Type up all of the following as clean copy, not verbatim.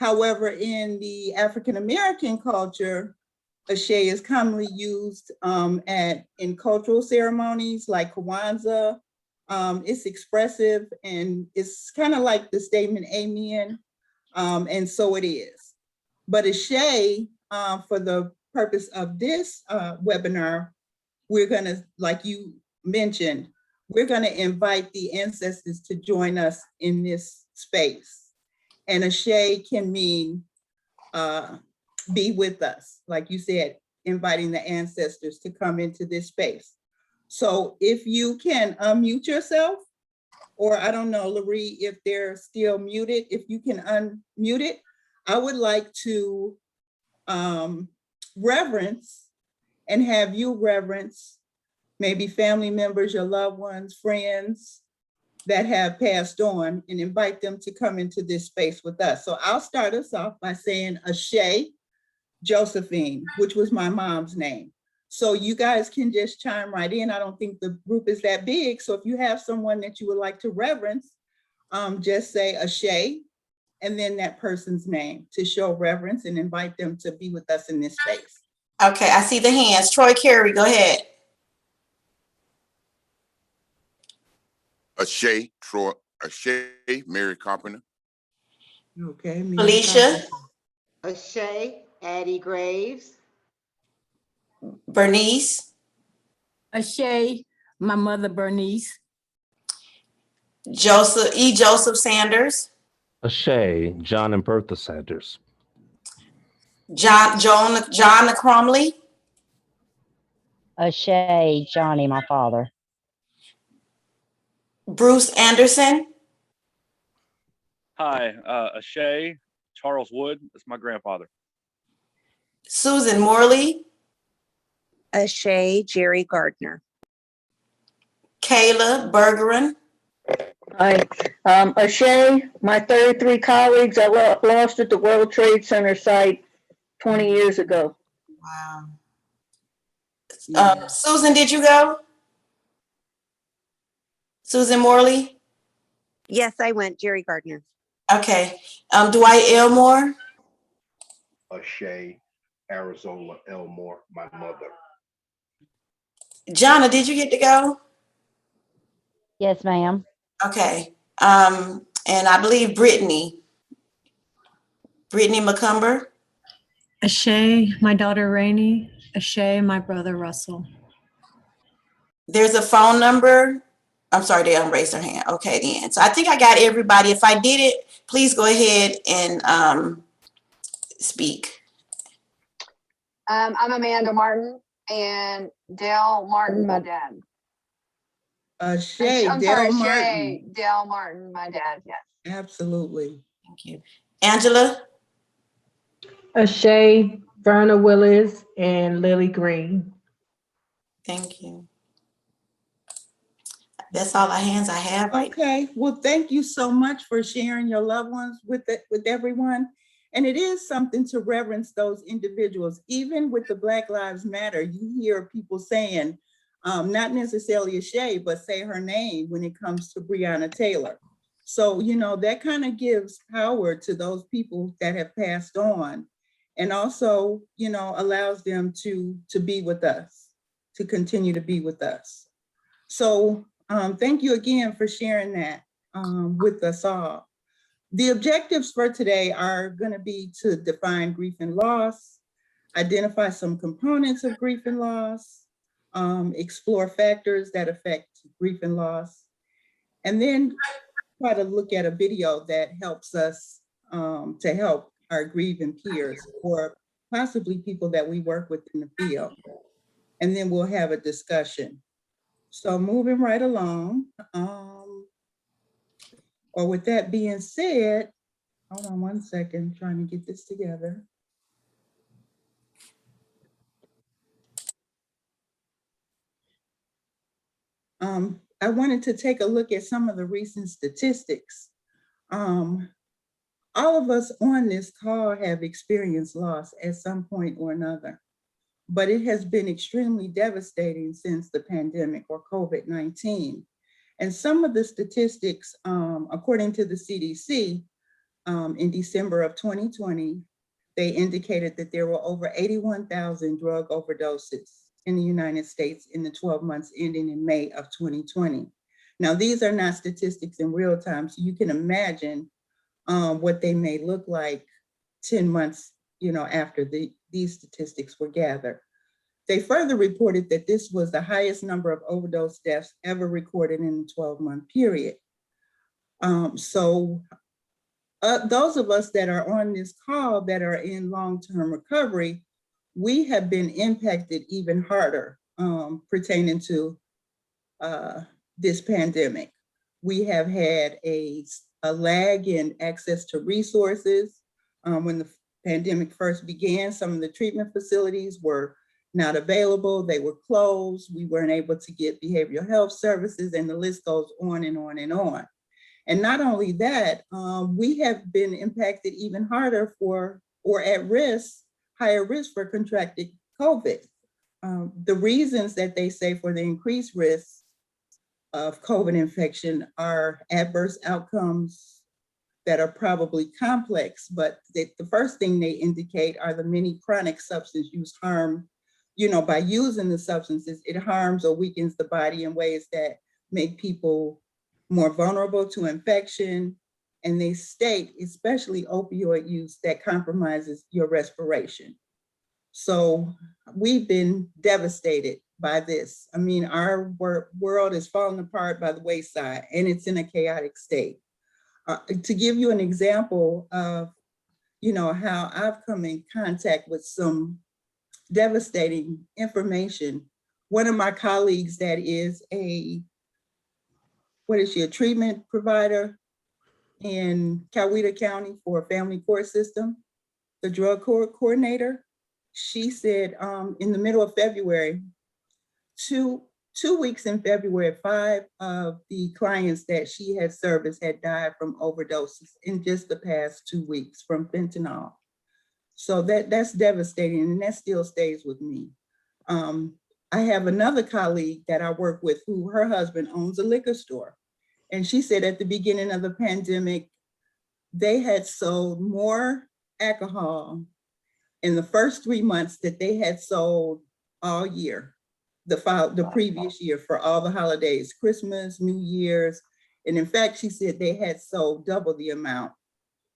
However, in the African American culture, Ashe is commonly used in cultural ceremonies like Kwanzaa. It's expressive and it's kind of like the statement Amen, and so it is. But Ashe, for the purpose of this webinar, we're gonna, like you mentioned, we're gonna invite the ancestors to join us in this space. And Ashe can mean be with us, like you said, inviting the ancestors to come into this space. So if you can unmute yourself, or I don't know, Laree, if they're still muted, if you can unmute it, I would like to reverence and have you reverence maybe family members, your loved ones, friends that have passed on, and invite them to come into this space with us. So I'll start us off by saying Ashe Josephine, which was my mom's name. So you guys can just chime right in. I don't think the group is that big. So if you have someone that you would like to reverence, just say Ashe and then that person's name to show reverence and invite them to be with us in this space. Okay, I see the hands. Troy Carey, go ahead. Ashe, Troy, Ashe, Mary Carpenter. Okay. Felicia. Ashe, Addie Graves. Bernice. Ashe, my mother Bernice. Joseph Sanders. Ashe, John and Bertha Sanders. John Cromley. Ashe, Johnny, my father. Bruce Anderson. Hi, Ashe, Charles Wood. That's my grandfather. Susan Morley. Ashe, Jerry Gardner. Kayla Bergeron. Hi, Ashe, my 33 colleagues I lost at the World Trade Center site 20 years ago. Wow. Susan, did you go? Susan Morley? Yes, I went, Jerry Gardner. Okay. Dwight Elmore? Ashe, Arizona Elmore, my mother. Jonna, did you get to go? Yes, ma'am. Okay. And I believe Brittany McCumber. Ashe, my daughter Rainey. Ashe, my brother Russell. There's a phone number. I'm sorry, they haven't raised their hand. Okay, then. So I think I got everybody. If I did it, please go ahead and speak. I'm Amanda Martin and Dale Martin, my dad. Ashe, I'm Dale sorry, Martin. Dale Martin, my dad, yes. Absolutely. Thank you. Angela? Ashe, Verna Willis, and Lily Green. Thank you. That's all the hands I have right now. Okay, well, thank you so much for sharing your loved ones with everyone. And it is something to reverence those individuals. Even with the Black Lives Matter, you hear people saying, not necessarily Ashe, but say her name when it comes to Breonna Taylor. So, you know, that kind of gives power to those people that have passed on, and also, you know, allows them to be with us, to continue to be with us. So thank you again for sharing that with us all. The objectives for today are going to be to define grief and loss, identify some components of grief and loss, explore factors that affect grief and loss, and then try to look at a video that helps us to help our grieving peers or possibly people that we work with in the field. And then we'll have a discussion. So moving right along, or with that being said, hold on one second, trying to get this together. I wanted to take a look at some of the recent statistics. All of us on this call have experienced loss at some point or another, but it has been extremely devastating since the pandemic or COVID-19. And some of the statistics, according to the CDC, in December of 2020, they indicated that there were over 81,000 drug overdoses in the United States in the 12 months ending in May of 2020. Now, these are not statistics in real time, so you can imagine what they may look like 10 months, after these statistics were gathered. They further reported that this was the highest number of overdose deaths ever recorded in a 12-month period. Those of us that are on this call that are in long-term recovery, we have been impacted even harder pertaining to this pandemic. We have had a lag in access to resources. When the pandemic first began, some of the treatment facilities were not available. They were closed. We weren't able to get behavioral health services, and the list goes on and on and on. And not only that, we have been impacted even harder or at risk, higher risk for contracting COVID. The reasons that they say for the increased risk of COVID infection are adverse outcomes that are probably complex, but the first thing they indicate are the many chronic substance use harm. By using the substances, it harms or weakens the body in ways that make people more vulnerable to infection. And they state, especially opioid use, that compromises your respiration. So we've been devastated by this. I mean, our world is falling apart by the wayside, and it's in a chaotic state. To give you an example of, how I've come in contact with some devastating information. One of my colleagues that is a treatment provider in Coweta County for a family court system, the drug court coordinator, she said in the middle of February, two weeks in February, 5 of the clients that she had serviced had died from overdoses in just the past 2 weeks from fentanyl. So that's devastating, and that still stays with me. I have another colleague that I work with who her husband owns a liquor store. And she said at the beginning of the pandemic, they had sold more alcohol in the first 3 months that they had sold all year, the previous year, for all the holidays, Christmas, New Year's. And in fact, she said they had sold double the amount.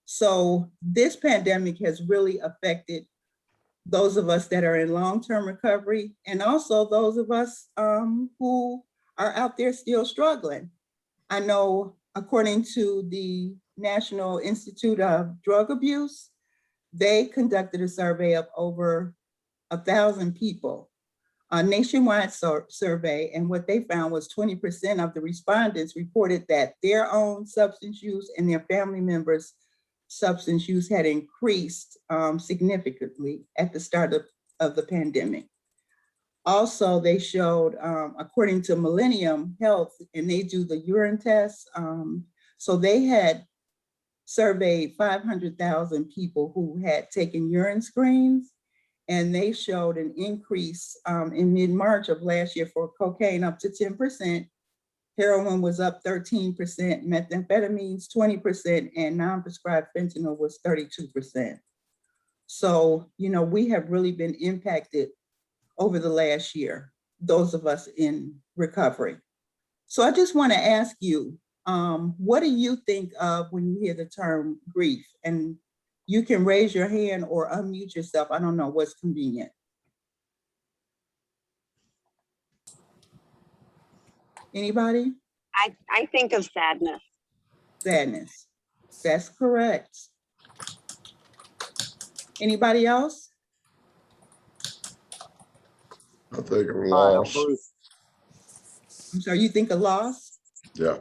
So this pandemic has really affected those of us that are in long-term recovery, and also those of us who are out there still struggling. I know, according to the National Institute of Drug Abuse, they conducted a survey of over 1,000 people, a nationwide survey, and what they found was 20% of the respondents reported that their own substance use and their family members' substance use had increased significantly at the start of the pandemic. Also, they showed, according to Millennium Health, and they do the urine tests, so they had surveyed 500,000 people who had taken urine screens, and they showed an increase in mid-March of last year for cocaine up to 10%, heroin was up 13%, methamphetamines 20%, and non-prescribed fentanyl was 32%. So, we have really been impacted over the last year, those of us in recovery. So I just want to ask you, what do you think of when you hear the term grief? And you can raise your hand or unmute yourself. I don't know what's convenient. Anybody? I think of sadness. Sadness. That's correct. Anybody else? I think of I'm loss. Bruce. I'm sorry, you think of loss? Yeah.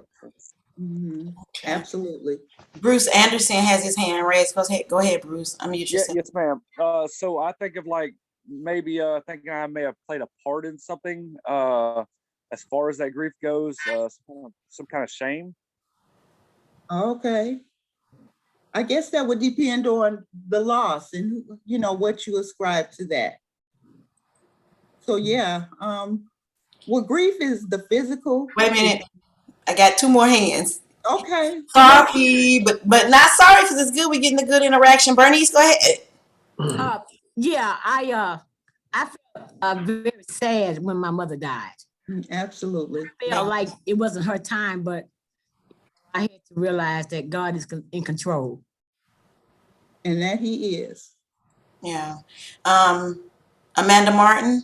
Mm-hmm. Absolutely. Bruce Anderson has his hand raised. Go ahead, Bruce. Unmute yourself. Yes, ma'am. So I think of maybe thinking I may have played a part in something as far as that grief goes, some kind of shame. Okay. I guess that would depend on the loss and what you ascribe to that. So yeah, well, grief is the physical. Wait a minute. I got 2 more hands. Okay. Sorry, but not sorry because it's good. We're getting the good interaction. Bernice, go ahead. Yeah, I felt very sad when my mother died. Absolutely. I felt like it wasn't her time, but I had to realize that God is in control. And that he is. Yeah. Amanda Martin.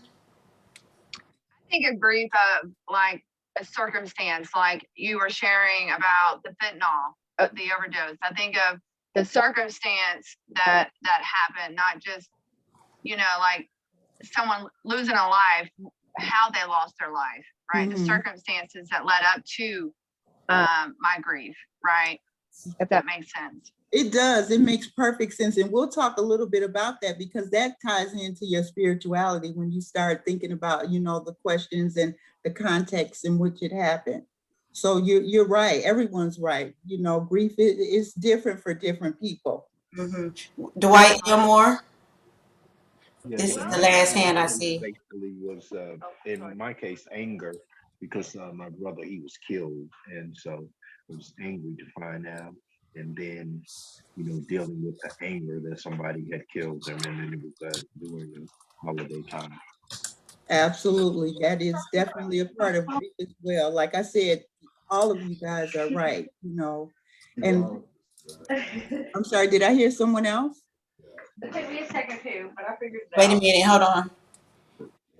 I think of grief of like a circumstance, like you were sharing about the fentanyl, the overdose. I think of the circumstance that happened, not just, like someone losing a life, how they lost their life, right? The circumstances that led up to my grief, right? If that makes sense. It does. It makes perfect sense. And we'll talk a little bit about that because that ties into your spirituality when you start thinking about, the questions and the context in which it happened. So you're right. Everyone's right. Grief is different for different people. Dwight Gilmore. Yes, This is in the my last case, hand I it see. basically was, in my case, anger because my brother, he was killed. And so I was angry to find out. And then, dealing with the anger that somebody had killed them. And then it was during the holiday time. Absolutely. That is definitely a part of grief as well. Like I said, all of you guys are right, And I'm sorry, did I hear someone else? It took me a second too, but I figured it Wait a minute, hold on.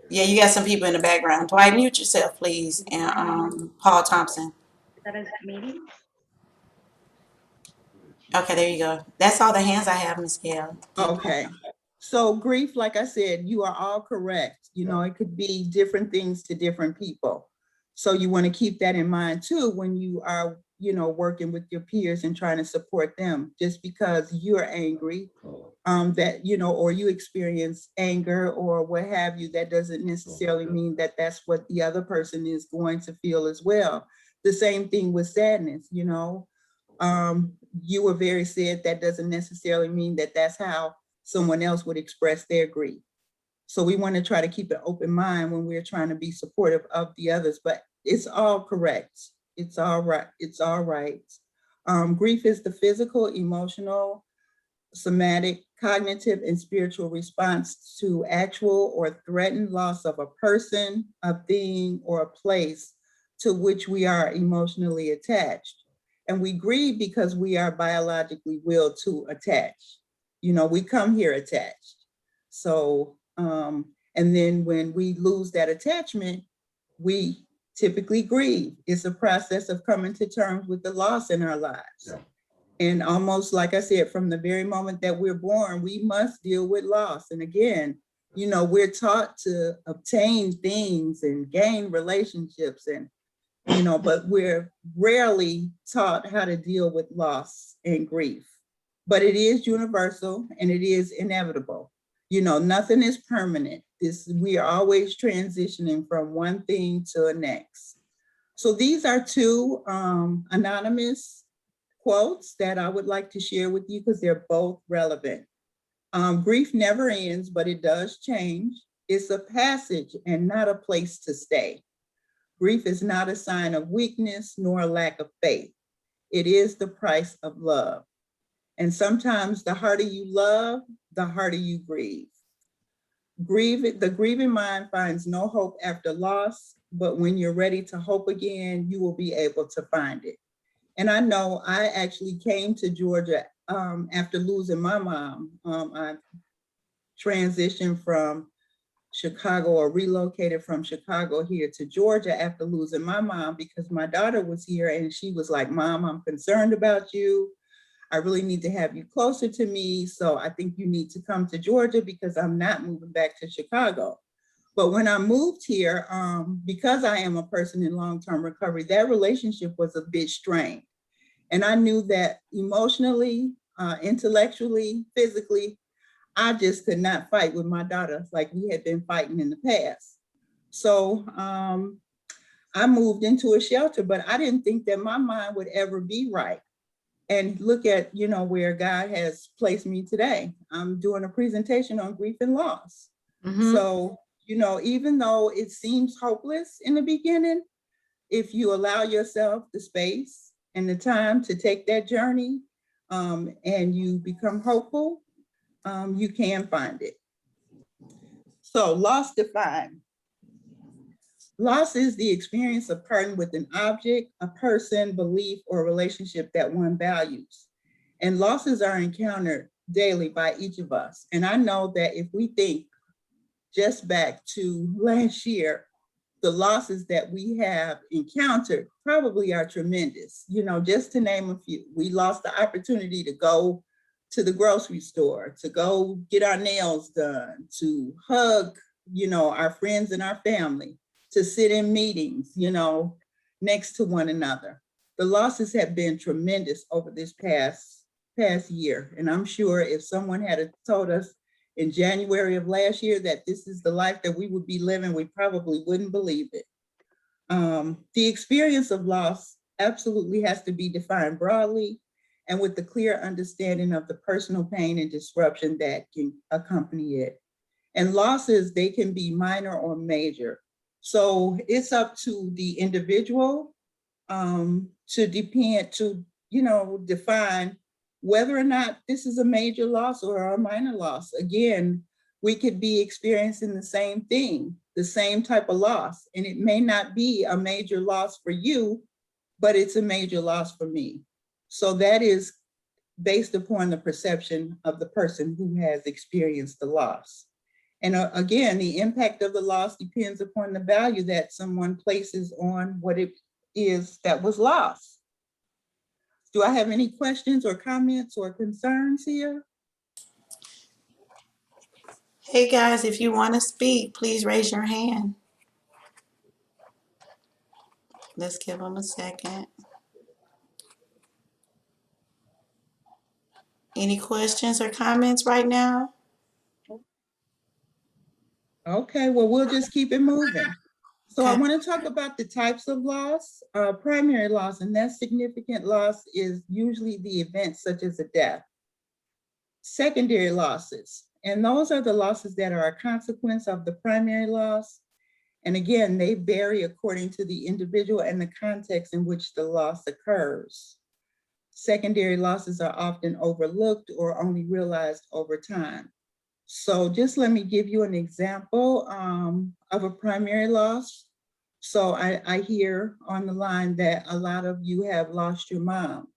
Yeah, you got some people in the background. Dwight, mute yourself, please. And Paul Thompson. That is meeting. Okay, there you go. That's all the hands I have, Ms. Gail. Okay. So grief, like I said, you are all correct. It could be different things to different people. So you want to keep that in mind too when you are, working with your peers and trying to support them. Just because you're angry, or you experience anger or what have you, that doesn't necessarily mean that that's what the other person is going to feel as well. The same thing with sadness, you were very sad. That doesn't necessarily mean that that's how someone else would express their grief. So we want to try to keep an open mind when we're trying to be supportive of the others, but it's all correct. It's all right. It's all right. Grief is the physical, emotional, somatic, cognitive, and spiritual response to actual or threatened loss of a person, a thing, or a place to which we are emotionally attached. And we grieve because we are biologically willed to attach. We come here attached. So, and then when we lose that attachment, we typically grieve. It's a process of coming to terms with the loss in our lives. Yeah. And almost like I said, from the very moment that we're born, we must deal with loss. And again, we're taught to obtain things and gain relationships and, but we're rarely taught how to deal with loss and grief. But it is universal and it is inevitable. Nothing is permanent. We are always transitioning from one thing to the next. So these are two anonymous quotes that I would like to share with you because they're both relevant. Grief never ends, but it does change. It's a passage and not a place to stay. Grief is not a sign of weakness nor a lack of faith. It is the price of love. And sometimes the harder you love, the harder you grieve. The grieving mind finds no hope after loss, but when you're ready to hope again, you will be able to find it. And I know I actually came to Georgia after losing my mom. I transitioned from Chicago or relocated from Chicago here to Georgia after losing my mom because my daughter was here and she was like, "Mom, I'm concerned about you. I really need to have you closer to me. So I think you need to come to Georgia because I'm not moving back to Chicago." But when I moved here, because I am a person in long-term recovery, that relationship was a bit strained. And I knew that emotionally, intellectually, physically, I just could not fight with my daughter like we had been fighting in the past. So I moved into a shelter, but I didn't think that my mind would ever be right. And look at, where God has placed me today. I'm doing a presentation on grief and loss. So, even though it seems hopeless in the beginning, if you allow yourself the space and the time to take that journey, and you become hopeful, you can find it. So loss defined. Loss is the experience of parting with an object, a person, belief, or relationship that one values. And losses are encountered daily by each of us. And I know that if we think just back to last year, the losses that we have encountered probably are tremendous. You know, just to name a few, we lost the opportunity to go to the grocery store, to go get our nails done, to hug, you know, our friends and our family, to sit in meetings, you know, next to one another. The losses have been tremendous over this past year. And I'm sure if someone had told us in January of last year that this is the life that we would be living, we probably wouldn't believe it. The experience of loss absolutely has to be defined broadly and with the clear understanding of the personal pain and disruption that can accompany it. And losses, they can be minor or major. So it's up to the individual to define whether or not this is a major loss or a minor loss. Again, we could be experiencing the same thing, the same type of loss, and it may not be a major loss for you, but it's a major loss for me. So that is based upon the perception of the person who has experienced the loss. And again, the impact of the loss depends upon the value that someone places on what it is that was lost. Do I have any questions or comments or concerns here? Hey guys, if you want to speak, please raise your hand. Let's give them a second. Any questions or comments right now? Okay, well, we'll just keep it moving. So I Okay. want to talk about the types of loss. Primary loss, and that significant loss is usually the event such as a death. Secondary losses, and those are the losses that are a consequence of the primary loss. And again, they vary according to the individual and the context in which the loss occurs. Secondary losses are often overlooked or only realized over time. So just let me give you an example of a primary loss. So I hear on the line that a lot of you have lost your mom.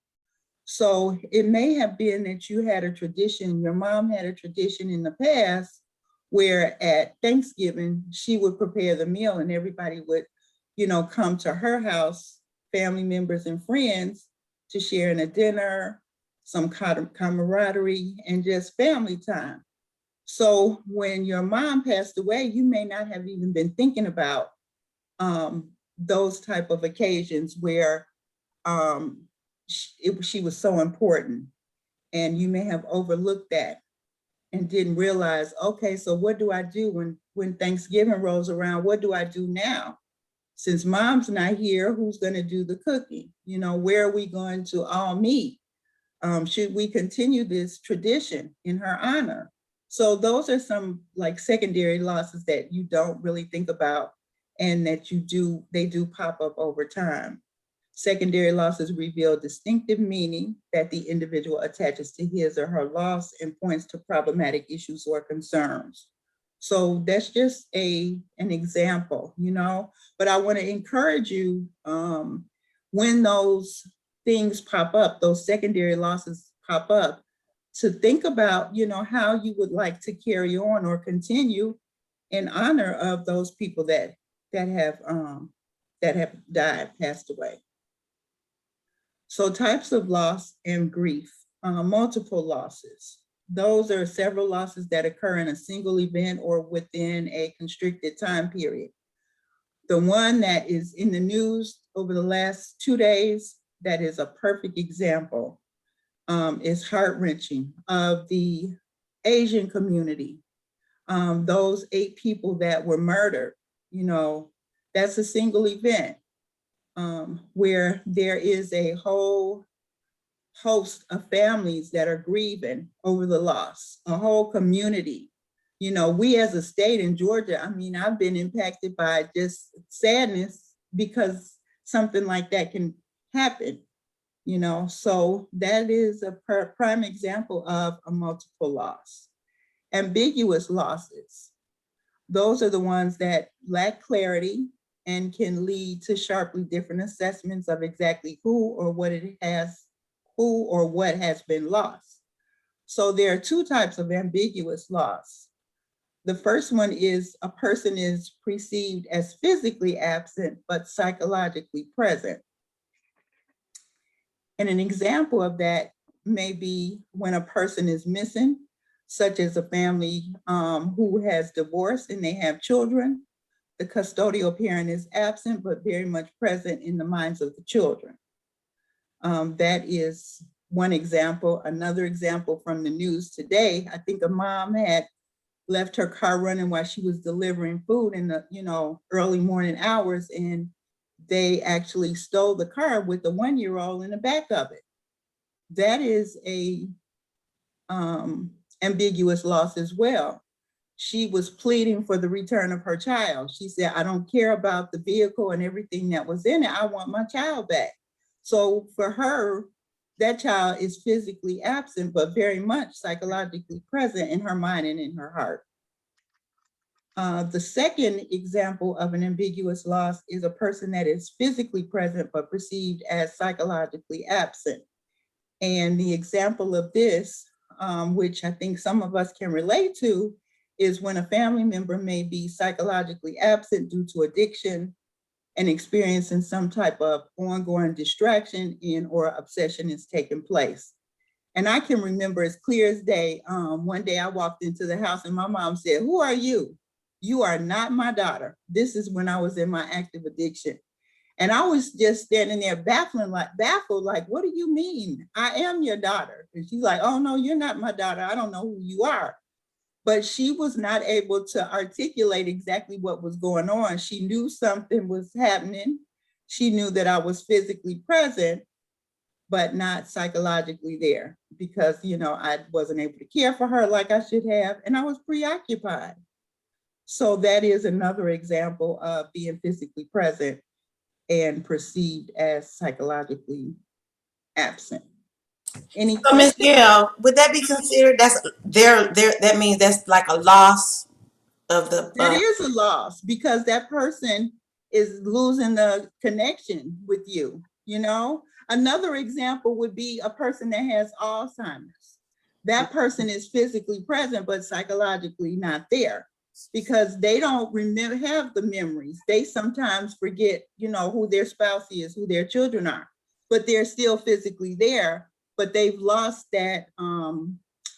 So it may have been that you had a tradition, your mom had a tradition in the past where at Thanksgiving, she would prepare the meal and everybody would, you know, come to her house, family members and friends, to share in a dinner, some camaraderie, and just family time. So when your mom passed away, you may not have even been thinking about those type of occasions where she was so important, and you may have overlooked that and didn't realize, okay, so what do I do when Thanksgiving rolls around? What do I do now? Since mom's not here, who's going to do the cooking? You know, where are we going to all meet? Should we continue this tradition in her honor? So those are some like secondary losses that you don't really think about and that they do pop up over time. Secondary losses reveal distinctive meaning that the individual attaches to his or her loss and points to problematic issues or concerns. So that's just an example, you know, but I want to encourage you when those things pop up, those secondary losses pop up, to think about, you know, how you would like to carry on or continue in honor of those people that have died, passed away. So types of loss and grief, multiple losses. Those are several losses that occur in a single event or within a constricted time period. The one that is in the news over the last 2 days, that is a perfect example, is heart-wrenching, of the Asian community. Those 8 people that were murdered, you know, that's a single event. Where there is a whole host of families that are grieving over the loss, a whole community. You know, we as a state in Georgia, I mean, I've been impacted by just sadness because something like that can happen. You know, so that is a prime example of a multiple loss. Ambiguous losses. Those are the ones that lack clarity and can lead to sharply different assessments of exactly who or what has been lost. So there are two types of ambiguous loss. The first one is a person is perceived as physically absent, but psychologically present. And an example of that may be when a person is missing, such as a family who has divorced and they have children. The custodial parent is absent, but very much present in the minds of the children. That is one example. Another example from the news today, I think a mom had left her car running while she was delivering food in the early morning hours, and they actually stole the car with the 1-year-old in the back of it. That is a ambiguous loss as well. She was pleading for the return of her child. She said, I don't care about the vehicle and everything that was in it. I want my child back. So for her, that child is physically absent, but very much psychologically present in her mind and in her heart. The second example of an ambiguous loss is a person that is physically present, but perceived as psychologically absent. And the example of this, which I think some of us can relate to, is when a family member may be psychologically absent due to addiction and experiencing some type of ongoing distraction or obsession is taking place. And I can remember as clear as day, one day I walked into the house and my mom said, "Who are you? You are not my daughter." This is when I was in my active addiction. And I was just standing there baffled, like, what do you mean? I am your daughter. And she's like, "Oh no, you're not my daughter. I don't know who you are." But she was not able to articulate exactly what was going on. She knew something was happening. She knew that I was physically present, but not psychologically there because, I wasn't able to care for her like I should have, and I was preoccupied. So that is another example of being physically present and perceived as psychologically absent. Any So Ms. questions? Gail, would that be considered, that means that's like a loss of the, That is a loss because that person is losing the connection with you, Another example would be a person that has Alzheimer's. That person is physically present, but psychologically not there because they don't have the memories. They sometimes forget, who their spouse is, who their children are, but they're still physically there, but they've lost that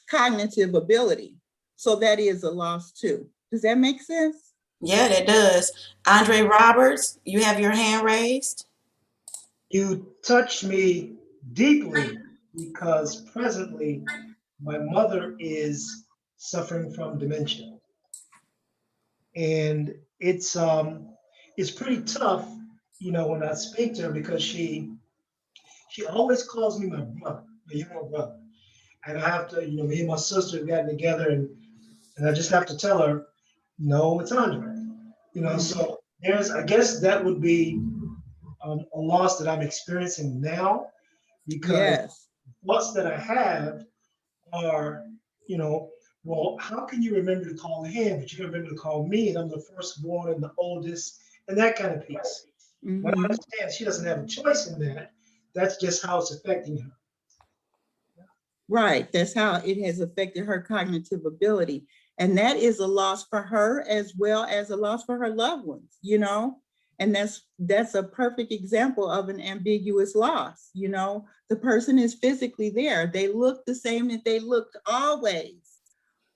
cognitive ability. So that is a loss too. Does that make sense? yeah, that does. Andre Roberts, you have your hand raised. You touched me deeply because presently my mother is suffering from dementia. And it's pretty tough, when I speak to her because she always calls me my brother, my younger brother. And I have to, me and my sister have gotten together and I just have to tell her, no, it's Andre. So I guess that would be a loss that I'm experiencing now because Yes. thoughts that I have are, well, how can you remember to call him, but you can remember to call me, and I'm the firstborn and the oldest, and that kind of piece. Mm-hmm. But I understand she doesn't have a choice in that. That's just how it's affecting her. Right. That's how it has affected her cognitive ability. And that is a loss for her as well as a loss for her loved ones, And that's a perfect example of an ambiguous loss. The person is physically there. They look the same that they looked always,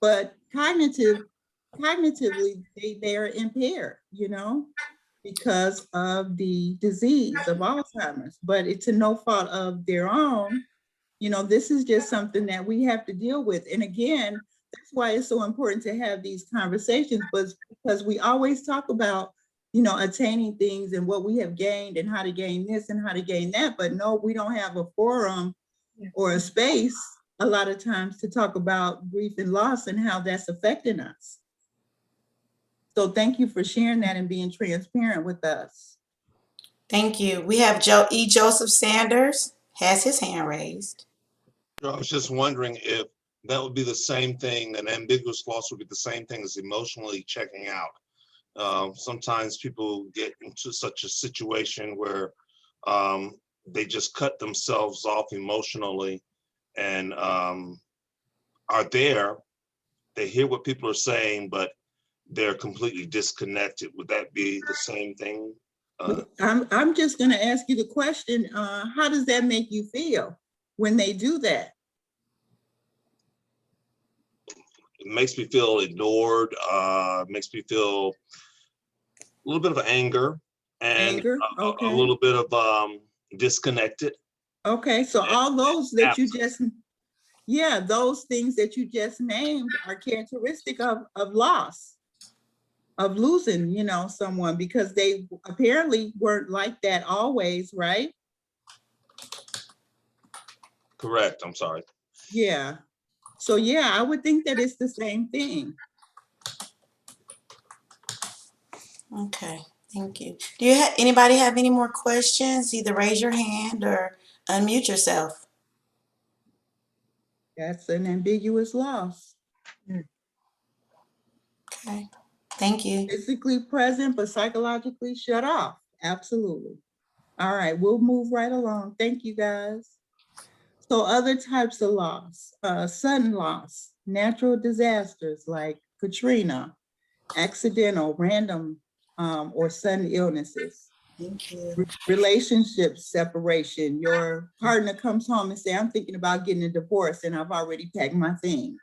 but cognitively they are impaired, because of the disease of Alzheimer's. But it's to no fault of their own. This is just something that we have to deal with. And again, that's why it's so important to have these conversations, but because we always talk about, attaining things and what we have gained and how to gain this and how to gain that. But no, we don't have a forum or a space a lot of times to talk about grief and loss and how that's affecting us. So thank you for sharing that and being transparent with us. Thank you. We have Joseph Sanders has his hand raised. I was just wondering if that would be the same thing, an ambiguous loss would be the same thing as emotionally checking out. Sometimes people get into such a situation where they just cut themselves off emotionally and are there. They hear what people are saying, but they're completely disconnected. Would that be the same thing? I'm just gonna ask you the question, how does that make you feel when they do that? It makes me feel ignored, makes me feel a little bit of anger and Anger, a okay. little bit of disconnected. Okay, so all those that you absent. just, yeah, those things that you just named are characteristic of loss, of losing, you know, someone, because they apparently weren't like that always, right? Correct, I'm sorry. Yeah. So yeah, I would think that it's the same thing. Okay, thank you. Do you anybody have any more questions? Either raise your hand or unmute yourself. That's an ambiguous loss. Okay, thank you. Physically present, but psychologically shut off. Absolutely. All right, we'll move right along. Thank you, guys. So other types of loss, sudden loss, natural disasters like Katrina, accidental, random, or sudden illnesses. Thank you. Relationship separation. Your partner comes home and say, I'm thinking about getting a divorce and I've already packed my things.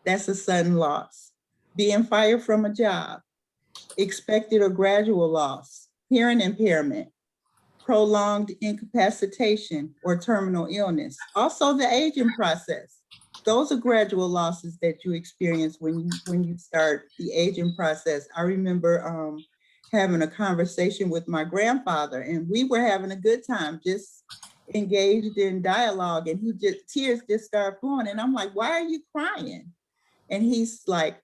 That's a sudden loss. Being fired from a job, expected or gradual loss, hearing impairment, prolonged incapacitation or terminal illness. Also the aging process. Those are gradual losses that you experience when you start the aging process. I remember having a conversation with my grandfather and we were having a good time, just engaged in dialogue, and tears just started flowing. And I'm like, why are you crying? And he's like,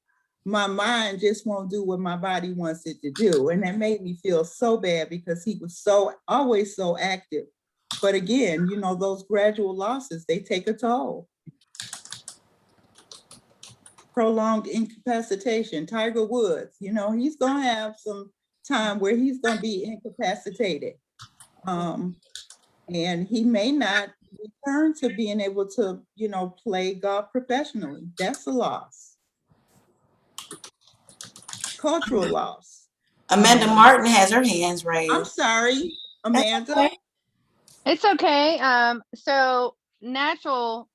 my mind just won't do what my body wants it to do. And that made me feel so bad because he was always so active. But again, you know, those gradual losses, they take a toll. Prolonged incapacitation, Tiger Woods, you know, he's gonna have some time where he's gonna be incapacitated. And he may not return to being able to, you know, play golf professionally. That's a loss. Cultural loss. Amanda Martin has her hands I'm raised. sorry, Amanda. Okay. It's okay. So natural,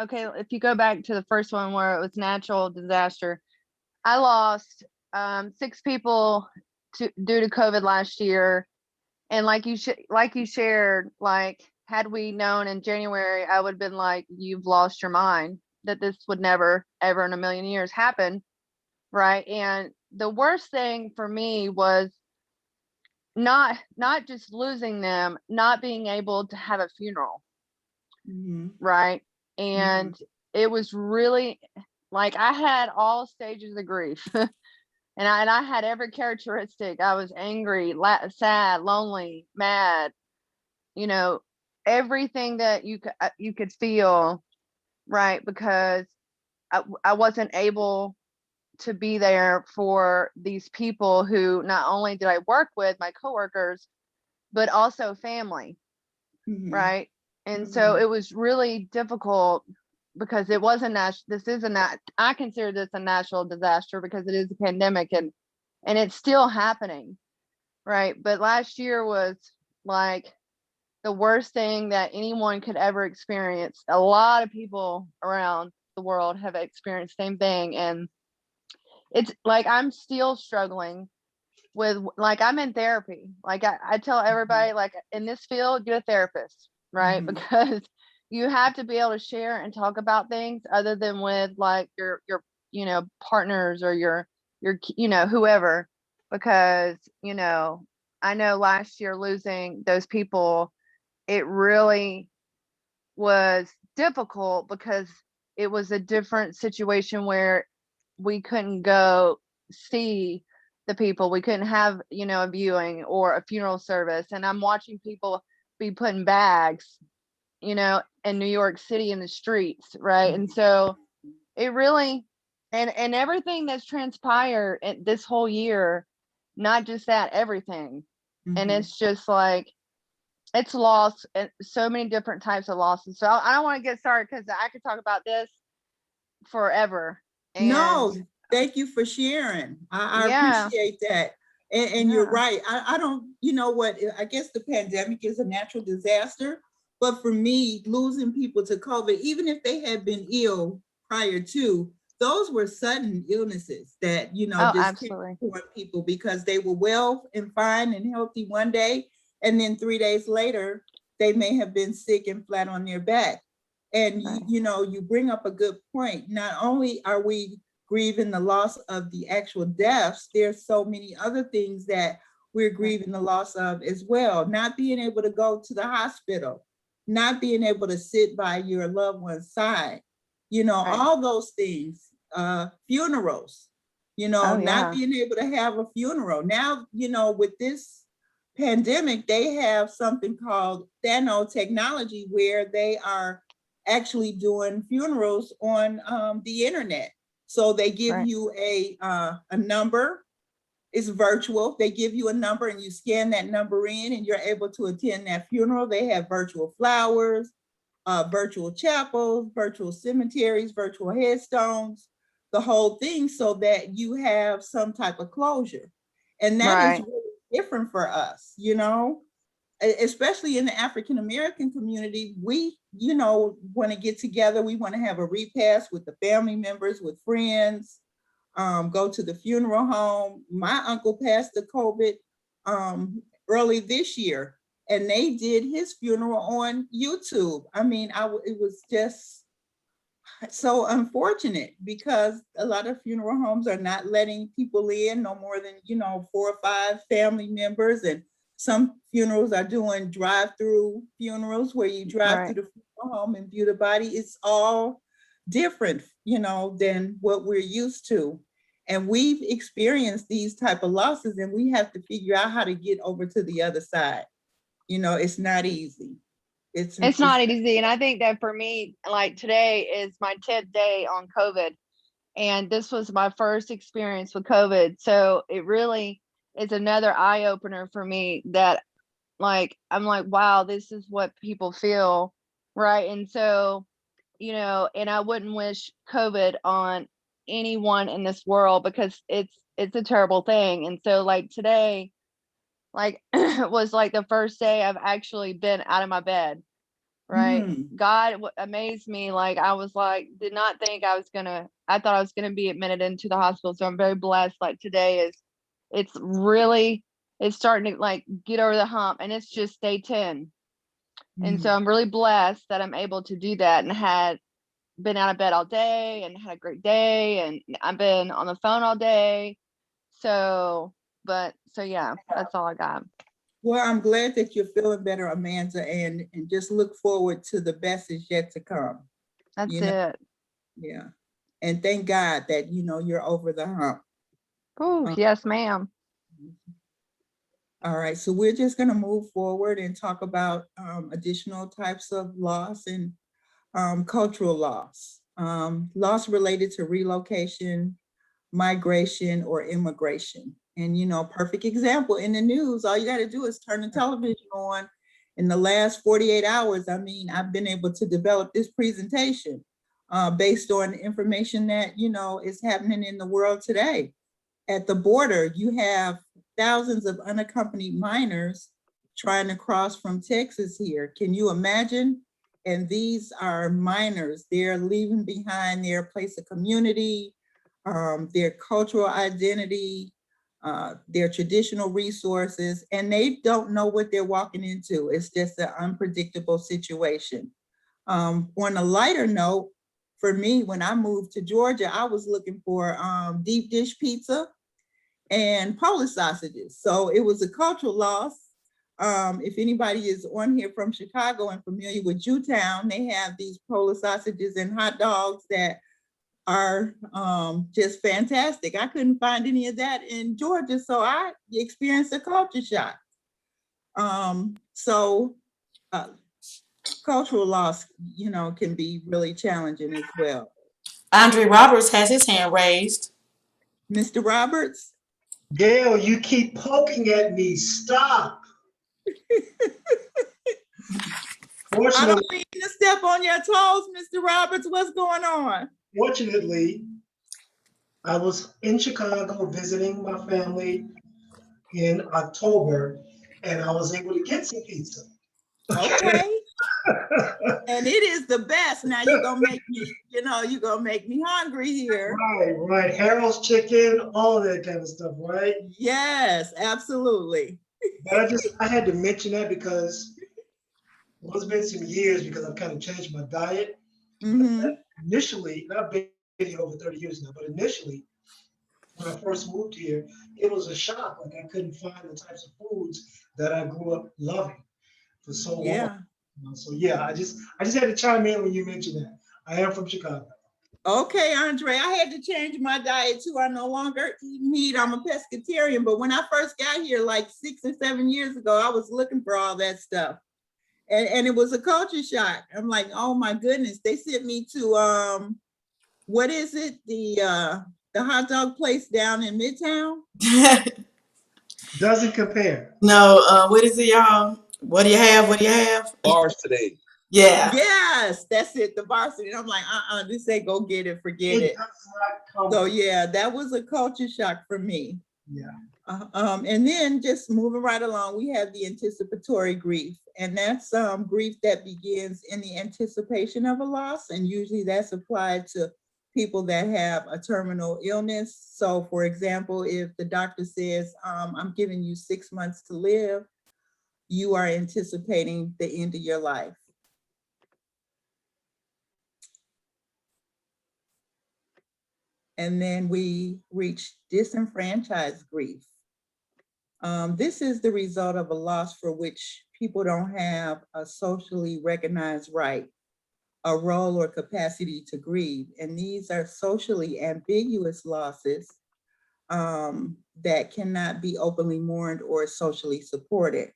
okay, if you go back to the first one where it was natural disaster, I lost 6 people due to COVID last year. And like you shared, like had we known in January, I would have been like, you've lost your mind, that this would never, ever in a million years happen. Right. And the worst thing for me was not just losing them, not being able to have a funeral. Right. And it was really like I had all stages of grief. And I had every characteristic. I was angry, sad, lonely, mad, you know, everything that you could feel, right? Because I wasn't able to be there for these people who not only did I work with, my coworkers, but also family, right? And so it was really difficult because it wasn't I consider this a natural disaster because it is a pandemic and it's still happening, right? But last year was like the worst thing that anyone could ever experience. A lot of people around the world have experienced the same thing, and it's like I'm still struggling with, like, I'm in therapy. Like I tell everybody, like, in this field, get a therapist, right? Because you have to be able to share and talk about things other than with like your you know, partners or your you know, whoever. Because, you know, I know last year losing those people, it really was difficult because it was a different situation where we couldn't go see the people. We couldn't have, you know, a viewing or a funeral service. And I'm watching people be put in bags in New York City in the streets, right? And so it really, and everything that's transpired this whole year, not just that, everything. And it's just like, it's lost and so many different types of losses. So I don't want to get started because I could talk about this forever. No, And thank you for sharing. I yeah, appreciate that. And you're yeah. right. I don't, you know what, I guess the pandemic is a natural disaster, but for me, losing people to COVID, even if they had been ill prior to, those were sudden illnesses that, you know, Oh, just came absolutely. upon people because they were well and fine and healthy one day, and then 3 days later, they may have been sick and flat on their back. And you know, you bring up a good point. Not only are we grieving the loss of the actual deaths, there's so many other things that we're grieving the loss of as well. Not being able to go to the hospital, not being able to sit by your loved one's side, you know, all those things, funerals, you know, Oh, not yeah. being able to have a funeral. Now, you know, with this pandemic, they have something called Thano technology where they are actually doing funerals on the internet. So they give you a number. It's virtual. They give you a number and you scan that number in and you're able to attend that funeral. They have virtual flowers, virtual chapels, virtual cemeteries, virtual headstones, the whole thing, so that you have some type of closure. And that is really different for us, you know, especially in the African American community. We, you know, want to get together. We want to have a repast with the family members, with friends, go to the funeral home. My uncle passed of COVID early this year, and they did his funeral on YouTube. I mean, it was just so unfortunate because a lot of funeral homes are not letting people in no more than, you know, 4 or 5 family members. And some funerals are doing drive-through funerals where you drive to the funeral home and view the body. It's all different, you know, than what we're used to. And we've experienced these type of losses and we have to figure out how to get over to the other side. You know, it's not easy. It's not easy. And I think that for me, like today is my 10th day on COVID. And this was my first experience with COVID. So it really is another eye opener for me that like, I'm like, wow, this is what people feel. Right. And so, you know, and I wouldn't wish COVID on anyone in this world because it's a terrible thing. And so like today, like was like the first day I've actually been out of my bed. Right. God amazed me. Like I was like, did not think I thought I was gonna be admitted into the hospital. So I'm very blessed. Like today it's starting to like get over the hump and it's just day 10. And so I'm really blessed that I'm able to do that and had been out of bed all day and had a great day and I've been on the phone all day. So yeah, that's all I got. Well, I'm glad that you're feeling better, Amanda, and just look forward to the best is yet to come. That's it. Yeah. And thank God that, you know, you're over the hump. Oh, yes, ma'am. All right. So we're just going to move forward and talk about additional types of loss and cultural loss. Loss related to relocation, migration, or immigration. And, you know, perfect example in the news, all you got to do is turn the television on. In the last 48 hours, I mean, I've been able to develop this presentation based on information that, you know, is happening in the world today. At the border, you have thousands of unaccompanied minors trying to cross from Texas here. Can you imagine? And these are minors. They're leaving behind their place of community, their cultural identity, their traditional resources, and they don't know what they're walking into. It's just an unpredictable situation. On a lighter note, for me, when I moved to Georgia, I was looking for deep dish pizza and Polish sausages. So it was a cultural loss. If anybody is on here from Chicago and familiar with Jewtown, they have these Polish sausages and hot dogs that are just fantastic. I couldn't find any of that in Georgia, so I experienced a culture shock. cultural loss, you know, can be really challenging as well. Andre Roberts has his hand raised. Mr. Roberts? Gail, you keep poking at me. Stop. I Fortunately, don't mean to step on your toes, Mr. Roberts. What's going on? fortunately, I was in Chicago visiting my family in October, and I was able to get some pizza. Okay. And it is the best. Now you're gonna make me, you know, you're gonna make me hungry here. Right. Harold's chicken, all that kind of stuff, right? Yes, absolutely. But I had to mention that because well, it's been some years because I've kind of changed my diet. Mhm. Initially, and I've been here over 30 years now, but initially, when I first moved here, it was a shock. Like I couldn't find the types of foods that I grew up loving for so long. Yeah. You know, so yeah, I just had to chime in when you mentioned that. I am from Chicago. Okay, Andre, I had to change my diet too. I no longer eat meat. I'm a pescatarian, but when I first got here, like 6 or 7 years ago, I was looking for all that stuff. And it was a culture shock. I'm like, oh my goodness. They sent me to what is it? The hot dog place down in Midtown. Doesn't compare. No, what is it, y'all? What do you have? What do you have? Varsity. Yeah. Yes, that's it, the varsity. And I'm like, this ain't go get it, forget it. Does not come. So yeah, that was a culture shock for me. Yeah. And then just moving right along, we have the anticipatory grief. And that's grief that begins in the anticipation of a loss. And usually that's applied to people that have a terminal illness. So for example, if the doctor says, I'm giving you 6 months to live, you are anticipating the end of your life. And then we reach disenfranchised grief. This is the result of a loss for which people don't have a socially recognized right, a role or capacity to grieve. And these are socially ambiguous losses that cannot be openly mourned or socially supported.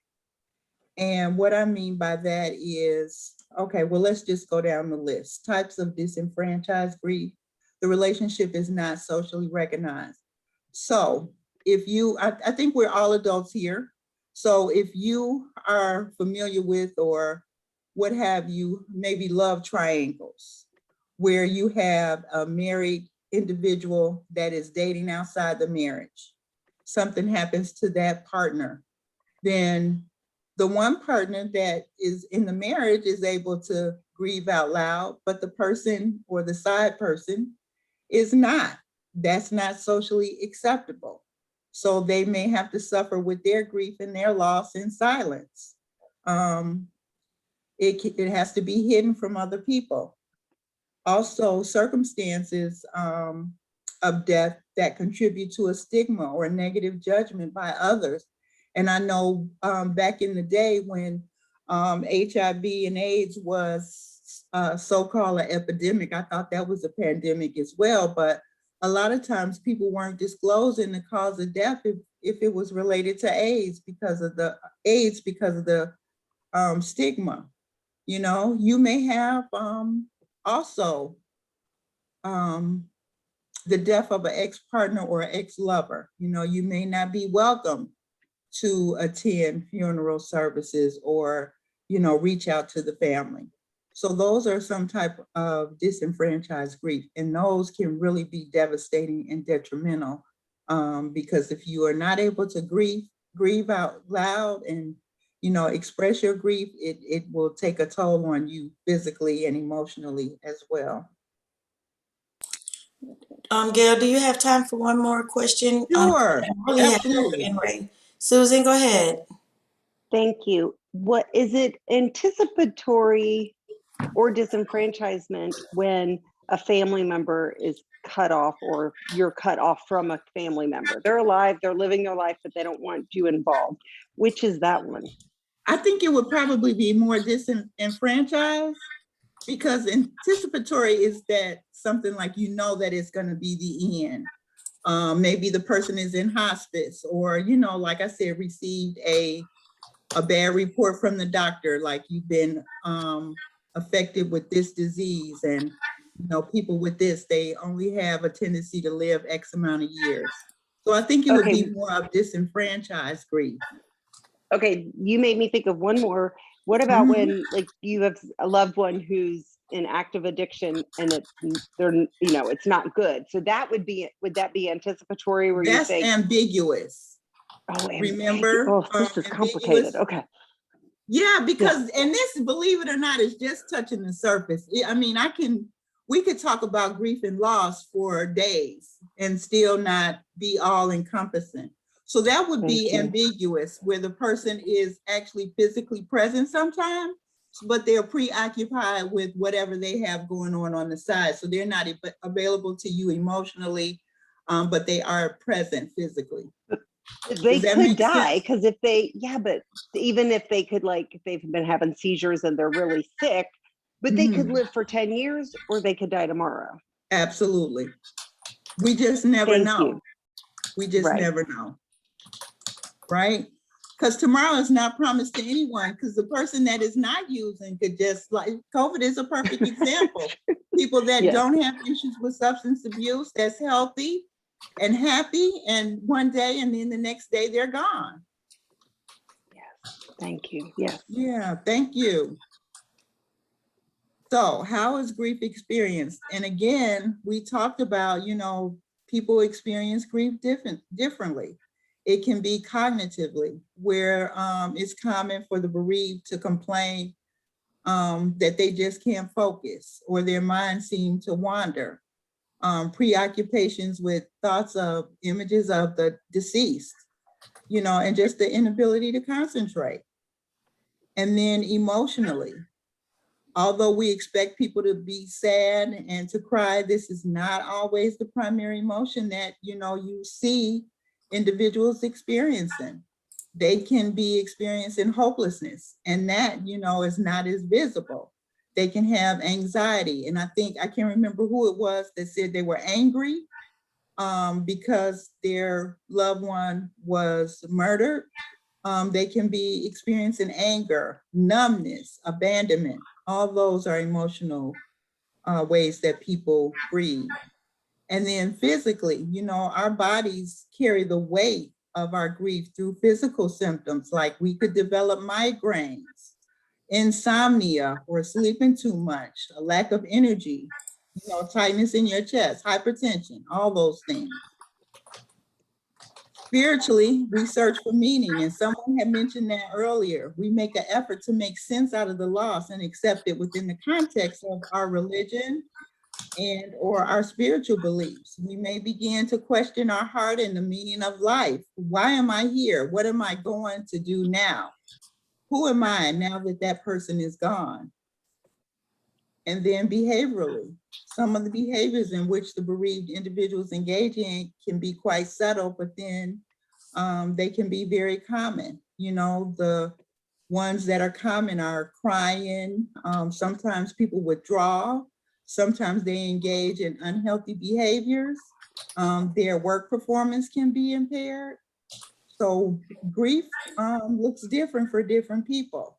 And what I mean by that is, okay, well, let's just go down the list. Types of disenfranchised grief. The relationship is not socially recognized. So if you, I think we're all adults here. So if you are familiar with, or what have you, maybe love triangles, where you have a married individual that is dating outside the marriage, something happens to that partner, then the one partner that is in the marriage is able to grieve out loud, but the person or the side person is not. That's not socially acceptable. So they may have to suffer with their grief and their loss in silence. It has to be hidden from other people. Also, circumstances of death that contribute to a stigma or a negative judgment by others. And I know back in the day when HIV and AIDS was so-called an epidemic, I thought that was a pandemic as well. But a lot of times people weren't disclosing the cause of death if it was related to AIDS because of the stigma. You know, you may have also the death of an ex-partner or an ex-lover. You know, you may not be welcome to attend funeral services or, you know, reach out to the family. So those are some type of disenfranchised grief, and those can really be devastating and detrimental because if you are not able to grieve out loud and, you know, express your grief, it will take a toll on you physically and emotionally as well. Gail, do you have time for one more question? Sure, Absolutely. Susan, go ahead. Thank you. What is it, anticipatory or disenfranchisement when a family member is cut off or you're cut off from a family member? They're alive, they're living their life, but they don't want you involved. Which is that one? I think it would probably be more disenfranchised, because anticipatory is that something like, you know, that it's going to be the end. Maybe the person is in hospice, or, you know, like I said, received a a bad report from the doctor, like you've been affected with this disease, and people with this, they only have a tendency to live X amount of years. So I think it would be more of disenfranchised grief. Okay, you made me think of one more. What about when like you have a loved one who's in active addiction and it's not good? So that would that be anticipatory where you say ambiguous? Oh, remember? This is complicated. Okay. Yeah, because and this, believe it or not, is just touching the surface. I mean, we could talk about grief and loss for days and still not be all encompassing. So that would be ambiguous, where the person is actually physically present sometimes, but they're preoccupied with whatever they have going on the side. So they're not available to you emotionally, but they are present physically. They could die because but even if they could, like, if they've been having seizures and they're really sick, but they could live for 10 years or they could die tomorrow. Absolutely. We just never know. We just never know. Right? Because tomorrow is not promised to anyone, because the person that is not using could just, like, COVID is a perfect example. People that don't have issues with substance abuse, that's healthy and happy, and one day and then the next day they're gone. Yes, thank you. Yes. Yeah, thank you. So how is grief experienced? And again, we talked about, people experience grief differently. It can be cognitively, where it's common for the bereaved to complain that they just can't focus, or their minds seem to wander. Preoccupations with thoughts of images of the deceased, and just the inability to concentrate. And then emotionally, although we expect people to be sad and to cry, this is not always the primary emotion that, you see individuals experiencing. They can be experiencing hopelessness, and that, is not as visible. They can have anxiety. And I can't remember who it was that said they were angry because their loved one was murdered. They can be experiencing anger, numbness, abandonment. All those are emotional ways that people grieve. And then physically, our bodies carry the weight of our grief through physical symptoms, like we could develop migraines, insomnia, or sleeping too much, a lack of energy, tightness in your chest, hypertension, all those things. Spiritually, we search for meaning, and someone had mentioned that earlier. We make an effort to make sense out of the loss and accept it within the context of our religion and or our spiritual beliefs. We may begin to question our heart and the meaning of life. Why am I here? What am I going to do now? Who am I now that that person is gone? And then behaviorally, some of the behaviors in which the bereaved individuals engage in can be quite subtle, but then they can be very common. The ones that are common are crying. Sometimes people withdraw. Sometimes they engage in unhealthy behaviors. Their work performance can be impaired. So grief looks different for different people.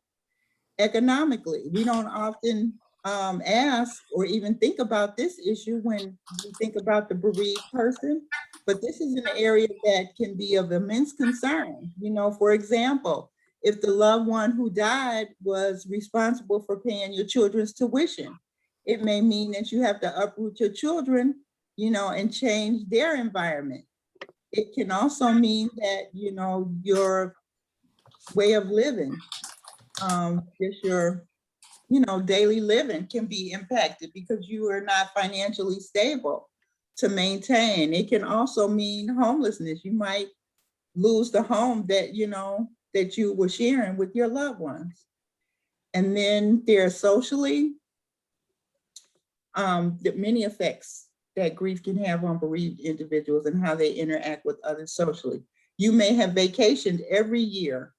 Economically, we don't often ask or even think about this issue when we think about the bereaved person, but this is an area that can be of immense concern. For example, if the loved one who died was responsible for paying your children's tuition, it may mean that you have to uproot your children, and change their environment. It can also mean that, your way of living, just your daily living can be impacted because you are not financially stable to maintain. It can also mean homelessness. You might lose the home that, that you were sharing with your loved ones. And then there are socially, the many effects that grief can have on bereaved individuals and how they interact with others socially. You may have vacationed every year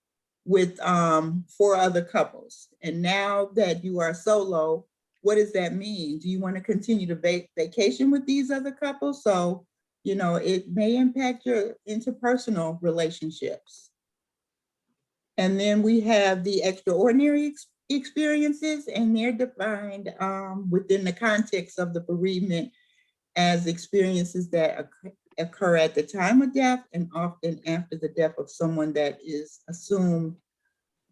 with 4 other couples. And now that you are solo, what does that mean? Do you want to continue to vacation with these other couples? So, it may impact your interpersonal relationships. And then we have the extraordinary experiences, and they're defined within the context of the bereavement as experiences that occur at the time of death and often after the death of someone that is assumed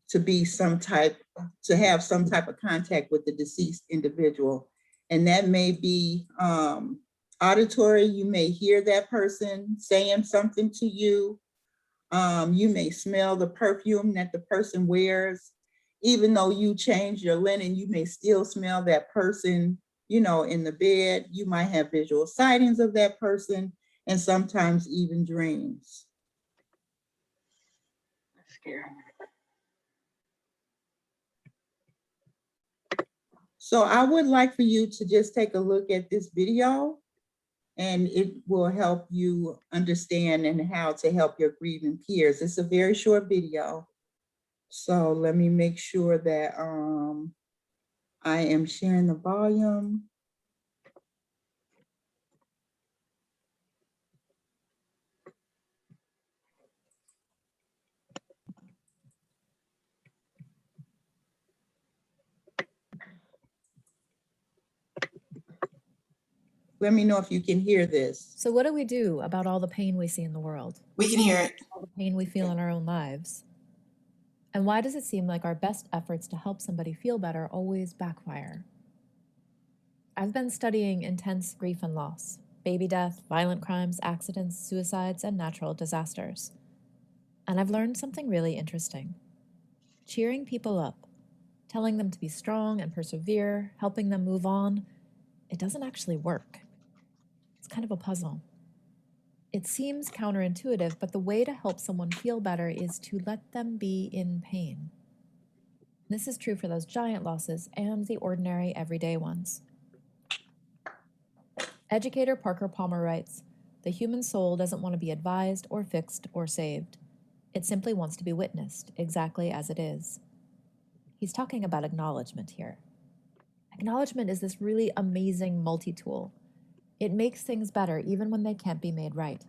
to be to have some type of contact with the deceased individual. And that may be auditory. You may hear that person saying something to you. You may smell the perfume that the person wears. Even though you change your linen, you may still smell that person, you know, in the bed. You might have visual sightings of that person, and sometimes even dreams. That's scary. So I would like for you to just take a look at this video, and it will help you understand and how to help your grieving peers. It's a very short video. So let me make sure that I am sharing the volume. Let me know if you can hear this. So what do we do about all the pain we see in the world? We can hear it. All the pain we feel in our own lives? And why does it seem like our best efforts to help somebody feel better always backfire? I've been studying intense grief and loss, baby death, violent crimes, accidents, suicides, and natural disasters. And I've learned something really interesting. Cheering people up, telling them to be strong and persevere, helping them move on, it doesn't actually work. It's kind of a puzzle. It seems counterintuitive, but the way to help someone feel better is to let them be in pain. This is true for those giant losses and the ordinary everyday ones. Educator Parker Palmer writes, "The human soul doesn't want to be advised or fixed or saved. It simply wants to be witnessed exactly as it is." He's talking about acknowledgement here. Acknowledgement is this really amazing multi-tool. It makes things better even when they can't be made right.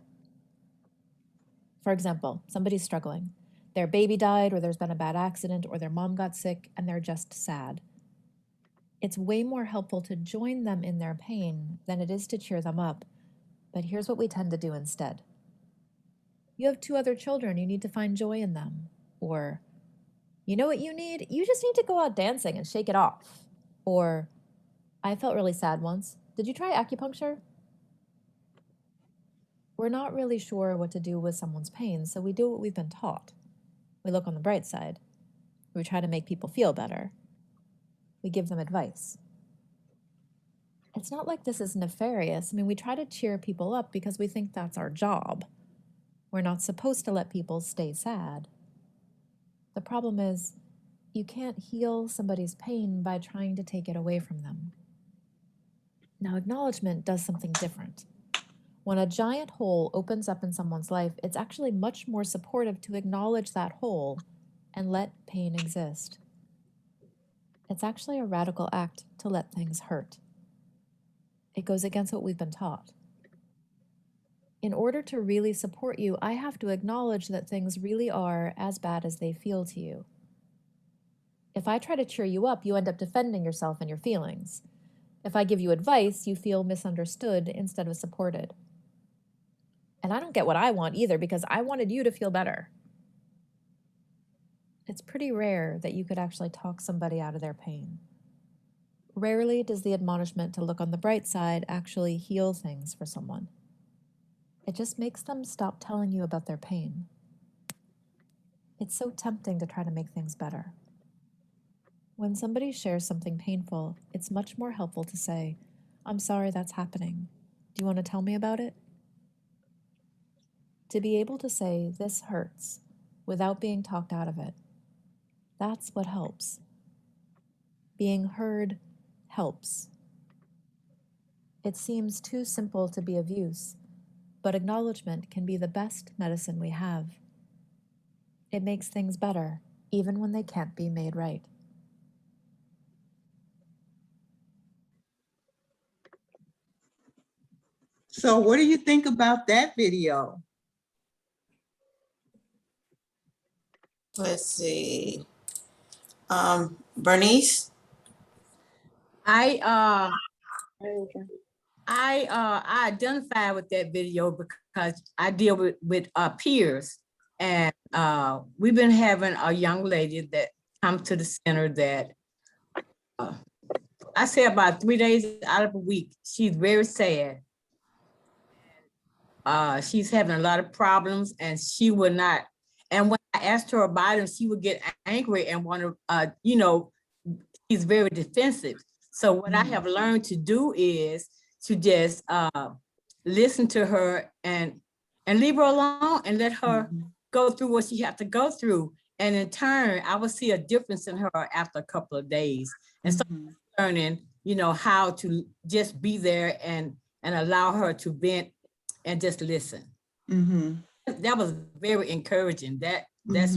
For example, somebody's struggling. Their baby died, or there's been a bad accident, or their mom got sick, and they're just sad. It's way more helpful to join them in their pain than it is to cheer them up. But here's what we tend to do instead. "You have 2 other children, you need to find joy in them." Or, "You know what you need? You just need to go out dancing and shake it off." Or, "I felt really sad once. Did you try acupuncture?" We're not really sure what to do with someone's pain, so we do what we've been taught. We look on the bright side. We try to make people feel better. We give them advice. It's not like this is nefarious. I mean, we try to cheer people up because we think that's our job. We're not supposed to let people stay sad. The problem is, you can't heal somebody's pain by trying to take it away from them. Now, acknowledgement does something different. When a giant hole opens up in someone's life, it's actually much more supportive to acknowledge that hole and let pain exist. It's actually a radical act to let things hurt. It goes against what we've been taught. In order to really support you, I have to acknowledge that things really are as bad as they feel to you. If I try to cheer you up, you end up defending yourself and your feelings. If I give you advice, you feel misunderstood instead of supported. And I don't get what I want either, because I wanted you to feel better. It's pretty rare that you could actually talk somebody out of their pain. Rarely does the admonishment to look on the bright side actually heal things for someone. It just makes them stop telling you about their pain. It's so tempting to try to make things better. When somebody shares something painful, it's much more helpful to say, "I'm sorry that's happening. Do you want to tell me about it?" To be able to say, "This hurts," without being talked out of it, that's what helps. Being heard helps. It seems too simple to be of use, but acknowledgement can be the best medicine we have. It makes things better, even when they can't be made right. So what do you think about that video? Let's see. Bernice? I identify with that video because I deal with peers, and we've been having a young lady that comes to the center that I say about 3 days out of a week. She's very sad. She's having a lot of problems, and she would not. And when I asked her about it, she would get angry and want to, she's very defensive. So what I have learned to do is to just listen to her and leave her alone and let her go through what she have to go through. And in turn, I will see a difference in her after a couple of days. And so learning, how to just be there and allow her to vent and just listen. That was very encouraging. That's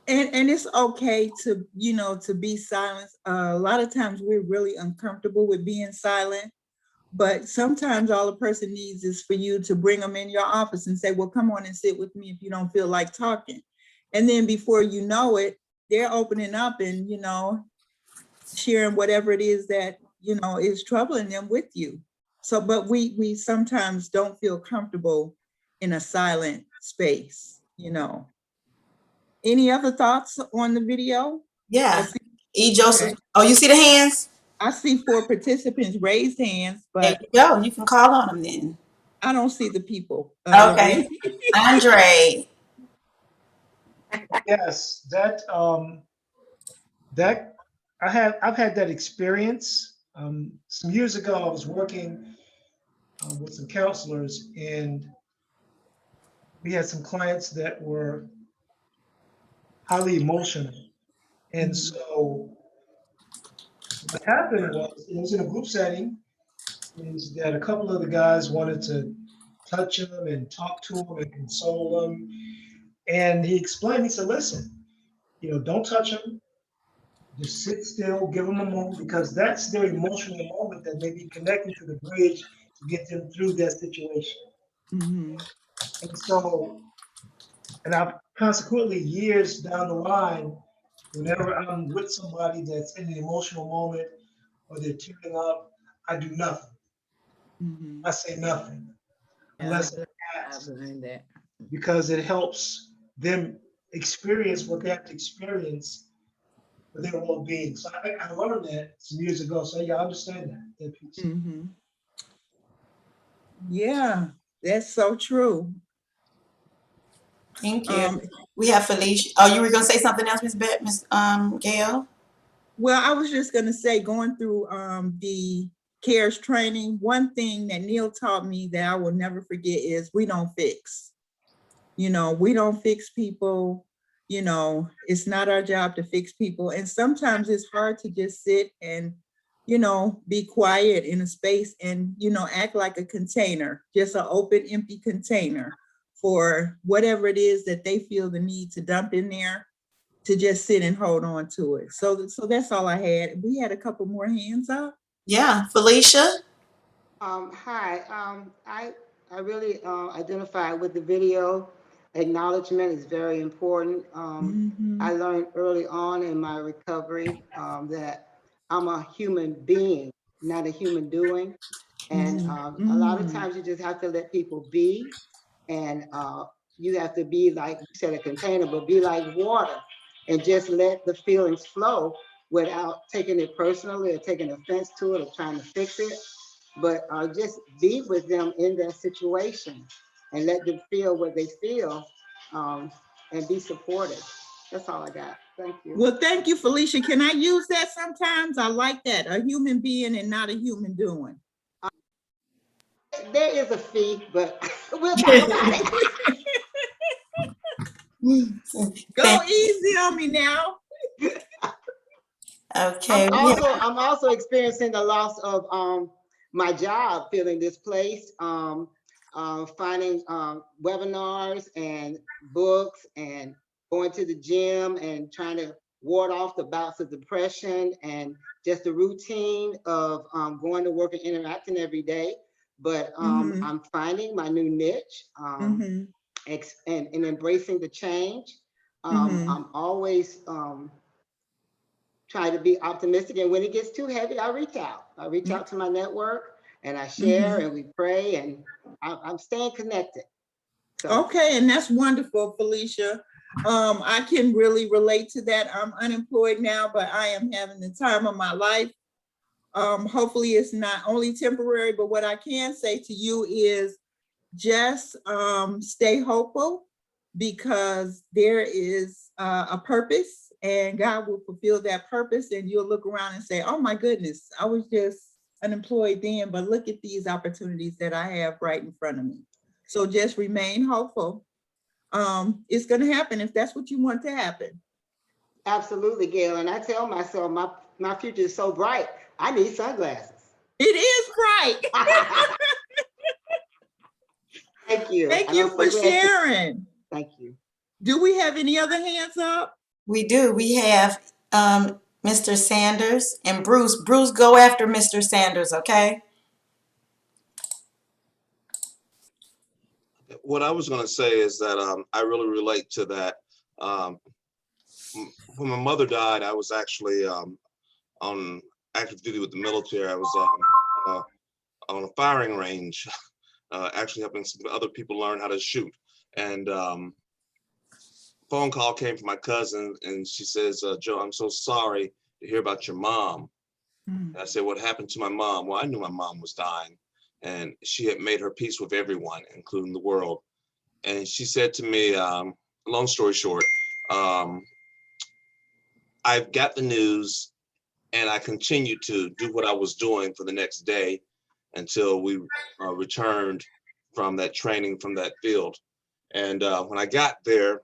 And it's okay to, to be silent. A lot of times we're really uncomfortable with being silent, but sometimes all a person needs is for you to bring them in your office and say, well, come on and sit with me if you don't feel like talking. And then before you know it, they're opening up and, sharing whatever it is that, is troubling them with you. So, but we sometimes don't feel comfortable in a silent space, Any other thoughts on the video? Yeah. E. Joseph. Oh, you see the hands? I see 4 participants raised hands, There but you go. You can call on them then. I don't see the people. Okay. Andre. Yes, that I've had that experience. Some years ago, I was working with some counselors, and we had some clients that were highly emotional. And so what happened was, it was in a group setting, is that a couple of the guys wanted to touch him and talk to him and console him. And he explained, he said, listen, don't touch him. Just sit still, give them a moment, because that's their emotional moment that may be connecting to the bridge to get them through that situation. And so, and I've consequently, years down the line, whenever I'm with somebody that's in an emotional moment or they're tearing up, I do nothing. I say nothing unless I ask, because it helps them experience what they have to experience for their well-being. So I learned that some years ago. So yeah, I understand that piece. Yeah, that's so true. Thank you. We have Felicia. Oh, you were going to say something else, Miss Gail? Well, I was just going to say, going through the CARES training, one thing that Neil taught me that I will never forget is we don't fix. We don't fix people. It's not our job to fix people. And sometimes it's hard to just sit and, be quiet in a space and, act like a container, just an open, empty container for whatever it is that they feel the need to dump in there, to just sit and hold on to it. So that's all I had. We had a couple more hands up. Yeah, Felicia. Hi. I really identify with the video. Acknowledgement is very important. I learned early on in my recovery that I'm a human being, not a human doing. And a lot of times you just have to let people be, and you have to be, like you said, a container, but be like water and just let the feelings flow without taking it personally or taking offense to it or trying to fix it. But just be with them in that situation and let them feel what they feel, and be supportive. That's all I got. Thank you. Well, thank you, Felicia. Can I use that sometimes? I like that. A human being and not a human doing. There is a fee, but we'll talk about it. Go easy on me now. Okay. I'm also experiencing the loss of my job, feeling displaced, finding webinars and books and going to the gym and trying to ward off the bouts of depression and just the routine of going to work and interacting every day. But I'm finding my new niche. and embracing the change. I'm always try to be optimistic. And when it gets too heavy, I reach out. I reach out to my network and I share and we pray, and I'm staying connected. So. Okay, and that's wonderful, Felicia. I can really relate to that. I'm unemployed now, but I am having the time of my life. Hopefully it's not only temporary, but what I can say to you is just stay hopeful, because there is a purpose and God will fulfill that purpose, and you'll look around and say, oh my goodness, I was just unemployed then, but look at these opportunities that I have right in front of me. So just remain hopeful. It's going to happen if that's what you want to happen. Absolutely, Gail. And I tell myself my future is so bright, I need sunglasses. It is bright. Thank you. Thank you for sharing. Thank you. Do we have any other hands up? We do. We have Mr. Sanders and Bruce. Bruce, go after Mr. Sanders, okay? What I was going to say is that I really relate to that. When my mother died, I was actually on active duty with the military. I was on a firing range, actually helping some other people learn how to shoot. And phone call came from my cousin, and she says, Joe, I'm so sorry to hear about your mom. And I said, what happened to my mom? Well, I knew my mom was dying, and she had made her peace with everyone, including the world. And she said to me, long story short, I've got the news, and I continued to do what I was doing for the next day until we returned from that training, from that field. And when I got there,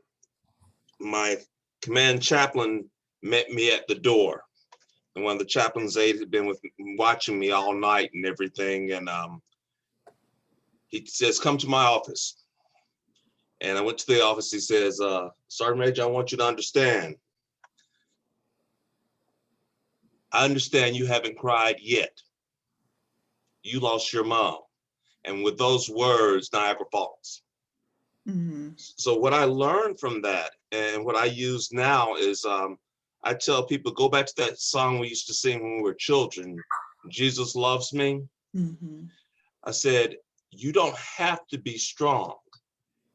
my command chaplain met me at the door. And one of the chaplain's aides had been watching me all night and everything. And he says, come to my office. And I went to the office. He says, Sergeant Major, I want you to understand. I understand you haven't cried yet. You lost your mom. And with those words, Niagara Falls. So what I learned from that, and what I use now, is I tell people, go back to that song we used to sing when we were children, Jesus Loves Me. I said, you don't have to be strong.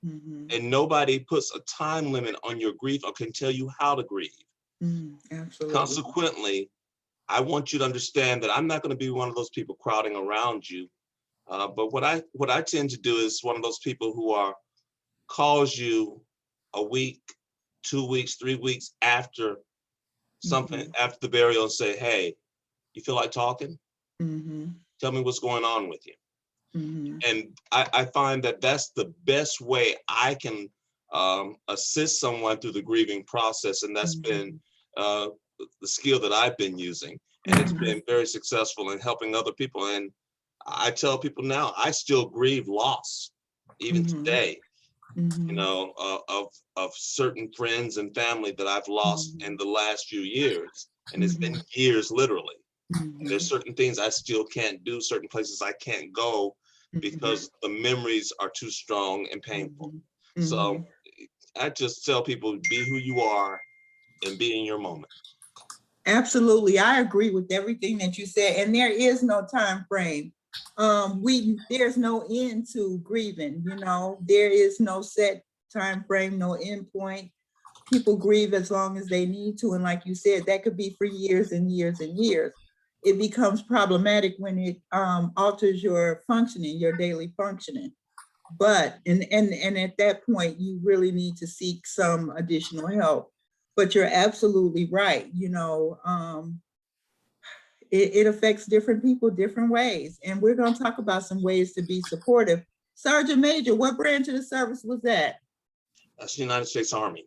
And nobody puts a time limit on your grief or can tell you how to grieve. Absolutely. Consequently, I want you to understand that I'm not going to be one of those people crowding around you. But what I tend to do is one of those people who calls you a week, 2 weeks, 3 weeks after something, after the burial, and say, hey, you feel like talking? Tell me what's going on with you. And I find that that's the best way I can assist someone through the grieving process. And that's been the skill that I've been using. And it's been very successful in helping other people. And I tell people now, I still grieve loss, even today, you know, of certain friends and family that I've lost in the last few years. And it's been years, literally. And there's certain things I still can't do, certain places I can't go because the memories are too strong and painful. So I just tell people, be who you are and be in your moment. Absolutely. I agree with everything that you said. And there is no time frame. There's no end to grieving, you know, there is no set time frame, no end point. People grieve as long as they need to. And like you said, that could be for years and years and years. It becomes problematic when it alters your functioning, your daily functioning. But, and at that point, you really need to seek some additional help. But you're absolutely right. You know, it affects different people different ways. And we're going to talk about some ways to be supportive. Sergeant Major, what branch of the service was that? That's the United States Army.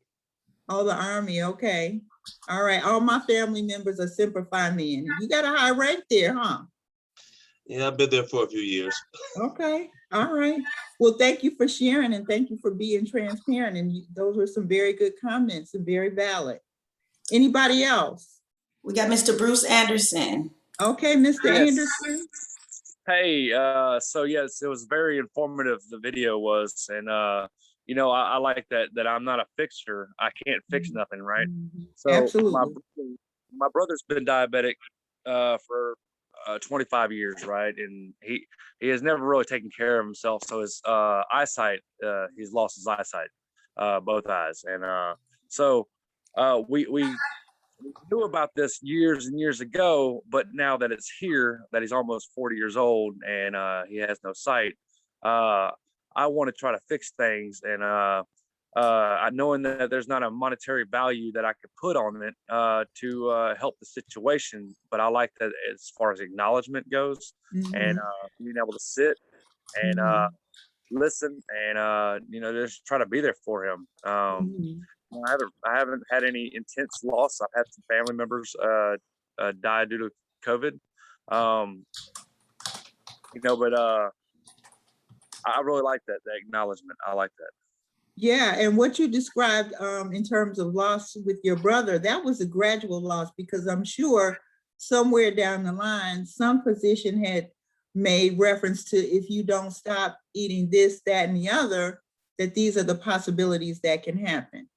Oh, the Army. Okay. All right. All my family members are Semper Fi men. You got a high rank there, huh? Yeah, I've been there for a few years. Okay. All right. Well, thank you for sharing, and thank you for being transparent. And those were some very good comments and very valid. Anybody else? We got Mr. Bruce Anderson. Okay, Mr. Yes. Anderson. Hey, so yes, it was very informative, the video was, and I like that I'm not a fixer. I can't fix nothing, right? So Absolutely. my brother's been diabetic for 25 years, right? And he has never really taken care of himself. So his eyesight, he's lost his eyesight, both eyes. And so we knew about this years and years ago, but now that it's here, that he's almost 40 years old and he has no sight, I want to try to fix things. And knowing that there's not a monetary value that I could put on it to help the situation, but I like that as far as acknowledgement goes, and being able to sit and listen and just try to be there for him. I haven't had any intense loss. I've had some family members die due to COVID, but I really like that acknowledgement. I like that. Yeah, and what you described in terms of loss with your brother, that was a gradual loss, because I'm sure somewhere down the line, some physician had made reference to, if you don't stop eating this, that, and the other, that these are the possibilities that can happen.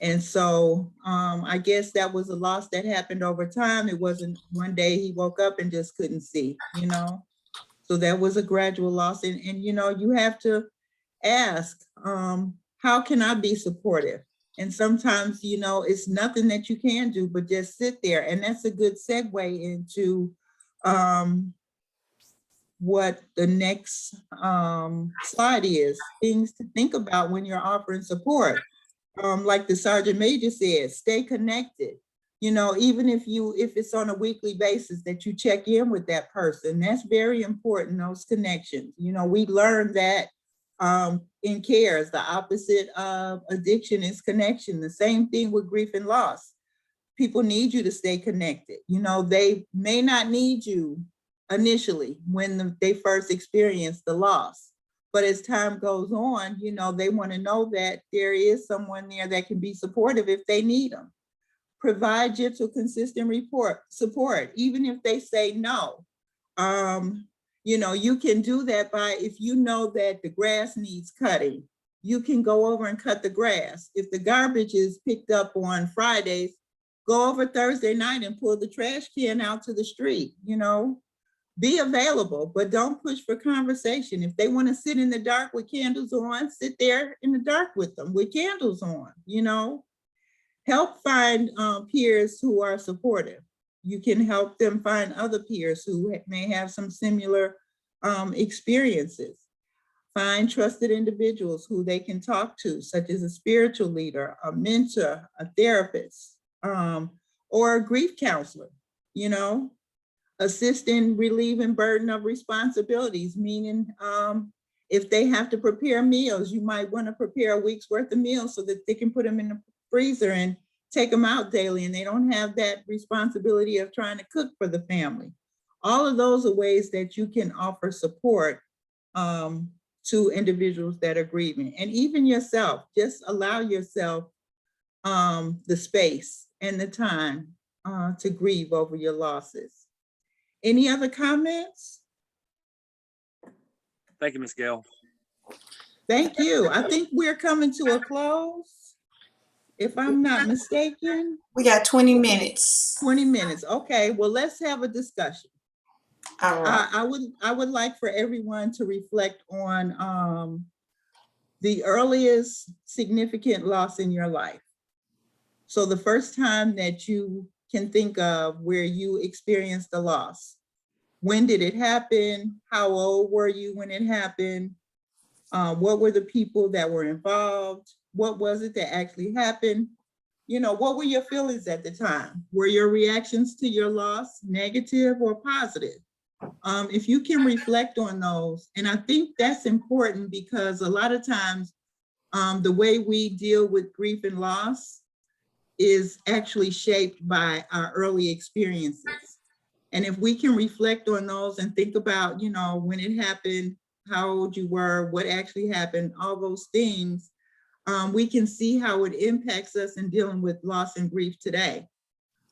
And so I guess that was a loss that happened over time. It wasn't one day he woke up and just couldn't see, So that was a gradual loss. And you have to ask, how can I be supportive? And sometimes, it's nothing that you can do, but just sit there. And that's a good segue into what the next slide is, things to think about when you're offering support. Like the Sergeant Major said, stay connected. Even if it's on a weekly basis that you check in with that person, that's very important, those connections. We learned that in CARES, the opposite of addiction is connection. The same thing with grief and loss. People need you to stay connected. They may not need you initially when they first experience the loss. But as time goes on, they want to know that there is someone there that can be supportive if they need them. Provide gentle, consistent support, even if they say no. You can do that by, if you know that the grass needs cutting, you can go over and cut the grass. If the garbage is picked up on Fridays, go over Thursday night and pull the trash can out to the street. Be available, but don't push for conversation. If they want to sit in the dark with candles on, sit there in the dark with them with candles on, Help find peers who are supportive. You can help them find other peers who may have some similar experiences. Find trusted individuals who they can talk to, such as a spiritual leader, a mentor, a therapist, or a grief counselor, Assist in relieving burden of responsibilities, meaning if they have to prepare meals, you might want to prepare a week's worth of meals so that they can put them in the freezer and take them out daily, and they don't have that responsibility of trying to cook for the family. All of those are ways that you can offer support to individuals that are grieving. And even yourself, just allow yourself the space and the time to grieve over your losses. Any other comments? Thank you, Ms. Gail. Thank you. I think we're coming to a close, if I'm not mistaken. We got 20 minutes. 20 minutes. Okay, well, let's have a discussion. All right. I would like for everyone to reflect on the earliest significant loss in your life. So the first time that you can think of where you experienced the loss. When did it happen? How old were you when it happened? What were the people that were involved? What was it that actually happened? What were your feelings at the time? Were your reactions to your loss negative or positive? If you can reflect on those, and I think that's important because a lot of times the way we deal with grief and loss is actually shaped by our early experiences. And if we can reflect on those and think about, when it happened, how old you were, what actually happened, all those things, we can see how it impacts us in dealing with loss and grief today.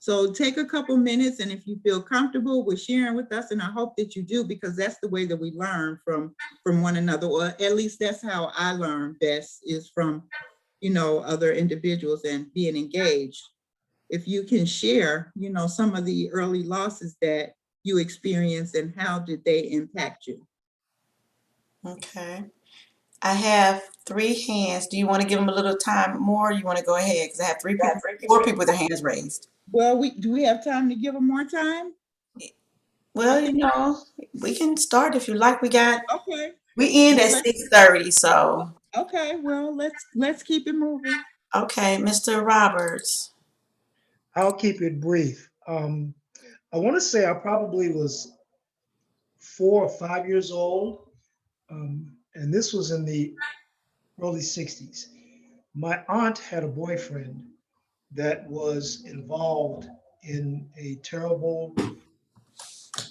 So take a couple minutes, and if you feel comfortable with sharing with us, and I hope that you do, because that's the way that we learn from one another, or at least that's how I learn best, is from, other individuals and being engaged. If you can share, some of the early losses that you experienced and how did they impact you? Okay. I have 3 hands. Do you want to give them a little time more? Or you want to go ahead? Because I have 4 people with their hands raised. Well, do we have time to give them more time? Well, we can start if you like. We Okay. end Well, at 6:30, so. Okay, well, let's keep it moving. Okay, Mr. Roberts. I'll keep it brief. I want to say I probably was 4 or 5 years old, and this was in the early 60s. My aunt had a boyfriend that was involved in a terrible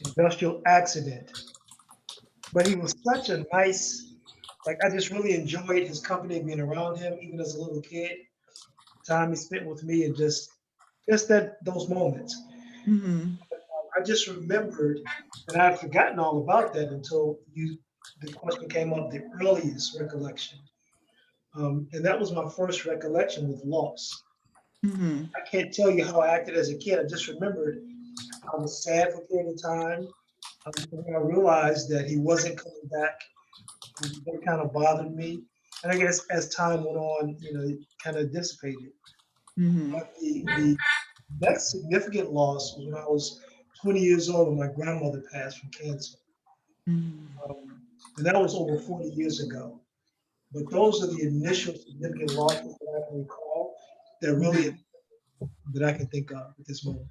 industrial accident, but he was such a nice, like, I just really enjoyed his company, being around him, even as a little kid. Time he spent with me, and just those moments. I just remembered, and I had forgotten all about that until the question came up, the earliest recollection. And that was my first recollection with loss. I can't tell you how I acted as a kid. I just remembered I was sad for a period of time. When I realized that he wasn't coming back, that kind of bothered me. And I guess as time went on, it kind of dissipated. But the next significant loss was when I was 20 years old and my grandmother passed from cancer. And that was over 40 years ago. But those are the initial significant losses that I can recall that really that I can think of at this moment.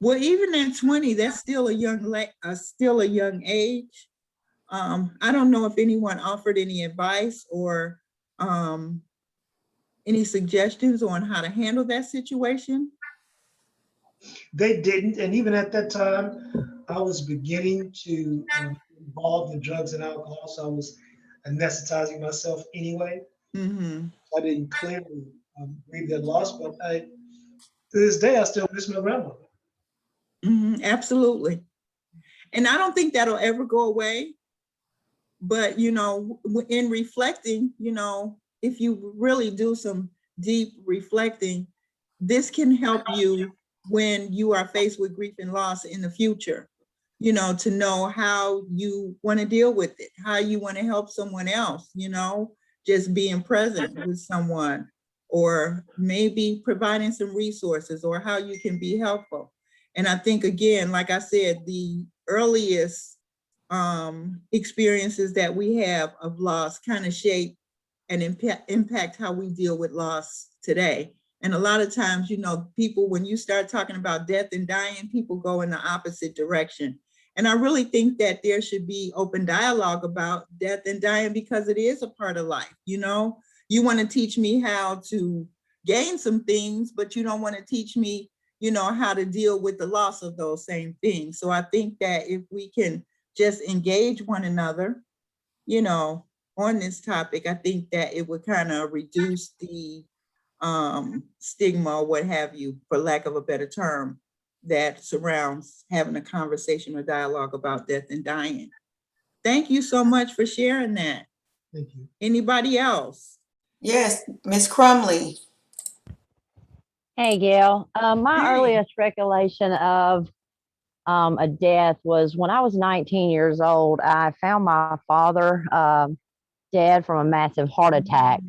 Well, even at 20, that's still a young age. I don't know if anyone offered any advice or any suggestions on how to handle that situation. They didn't, and even at that time, I was beginning to involve in drugs and alcohol, so I was anesthetizing myself anyway. I didn't clearly grieve that loss, but to this day, I still miss my grandmother. Absolutely. And I don't think that'll ever go away. But, in reflecting, if you really do some deep reflecting, this can help you when you are faced with grief and loss in the future, to know how you want to deal with it, how you want to help someone else, just being present with someone, or maybe providing some resources, or how you can be helpful. And I think, again, like I said, the earliest experiences that we have of loss kind of shape and impact how we deal with loss today. And a lot of times, people, when you start talking about death and dying, people go in the opposite direction. And I really think that there should be open dialogue about death and dying, because it is a part of life. You want to teach me how to gain some things, but you don't want to teach me, how to deal with the loss of those same things. So I think that if we can just engage one another, on this topic, I think that it would kind of reduce the stigma, or what have you, for lack of a better term, that surrounds having a conversation or dialogue about death and dying. Thank you so much for sharing that. Thank you. Anybody else? Yes, Ms. Crumley. Hey, Gail. My earliest recollection of a death was when I was 19 years old. I found my father dead from a massive heart attack.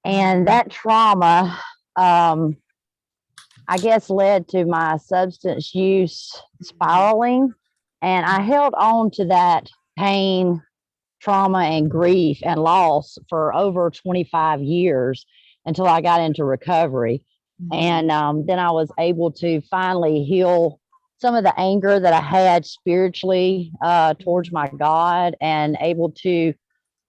And that trauma, I guess, led to my substance use spiraling. And I held on to that pain, trauma, and grief and loss for over 25 years until I got into recovery. And then I was able to finally heal some of the anger that I had spiritually towards my God, and able to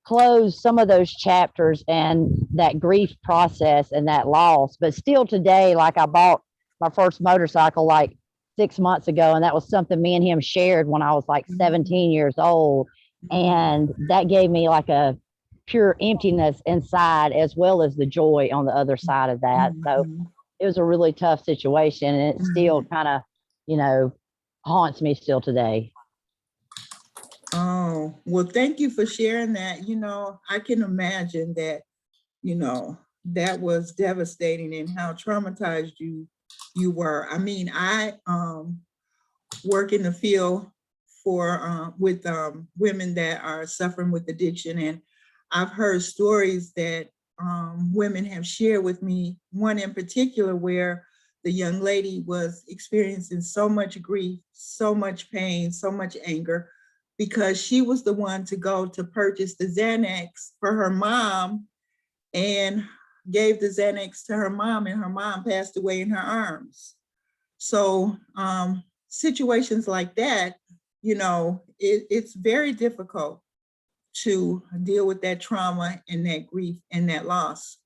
close some of those chapters and that grief process and that loss. But still today, like, I bought my first motorcycle like 6 months ago, and that was something me and him shared when I was like 17 years old. And that gave me like a pure emptiness inside, as well as the joy on the other side of that. So it was a really tough situation, and it still kind of, you know, haunts me still today. Oh, well, thank you for sharing that. You know, I can imagine that, you know, that was devastating and how traumatized you were. I mean, I work in the field for with women that are suffering with addiction, and I've heard stories that women have shared with me, one in particular where the young lady was experiencing so much grief, so much pain, so much anger, because she was the one to go to purchase the Xanax for her mom and gave the Xanax to her mom, and her mom passed away in her arms. So situations like that, you know, it's very difficult to deal with that trauma and that grief and that loss,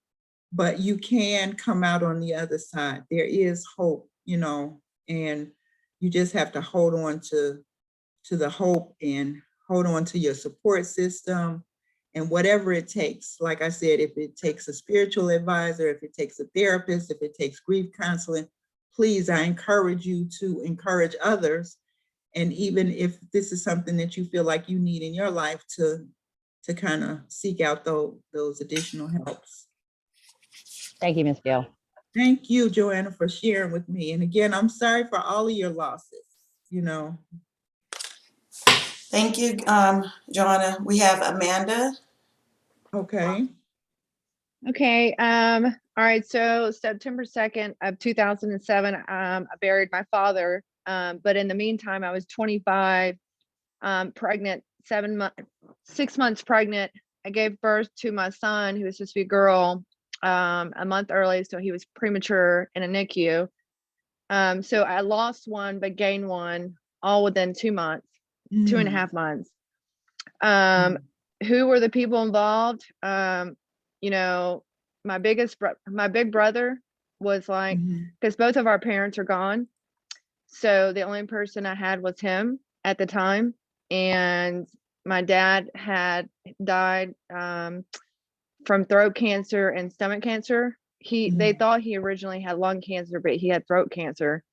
but you can come out on the other side. There is hope, you know, and you just have to hold on to the hope and hold on to your support system and whatever it takes. Like I said, if it takes a spiritual advisor, if it takes a therapist, if it takes grief counseling, please, I encourage you to encourage others. And even if this is something that you feel like you need in your life, to kind of seek out those additional helps. Thank you, Ms. Gill. Thank you, Joanna, for sharing with me. And again, I'm sorry for all of your losses, you know. Thank you, Joanna. We have Amanda. Okay. Okay. All right. So September 2nd of 2007, I buried my father. But in the meantime, I was 25, pregnant, 6 months pregnant. I gave birth to my son, who was supposed to be a girl, a month early. So he was premature in a NICU. So I lost one, but gained one all within 2 months, 2.5 months. Who were the people involved? You know, my big brother was like, because both of our parents are gone. So the only person I had was him at the time. And my dad had died from throat cancer and stomach cancer. They thought he originally had lung cancer, but he had throat cancer.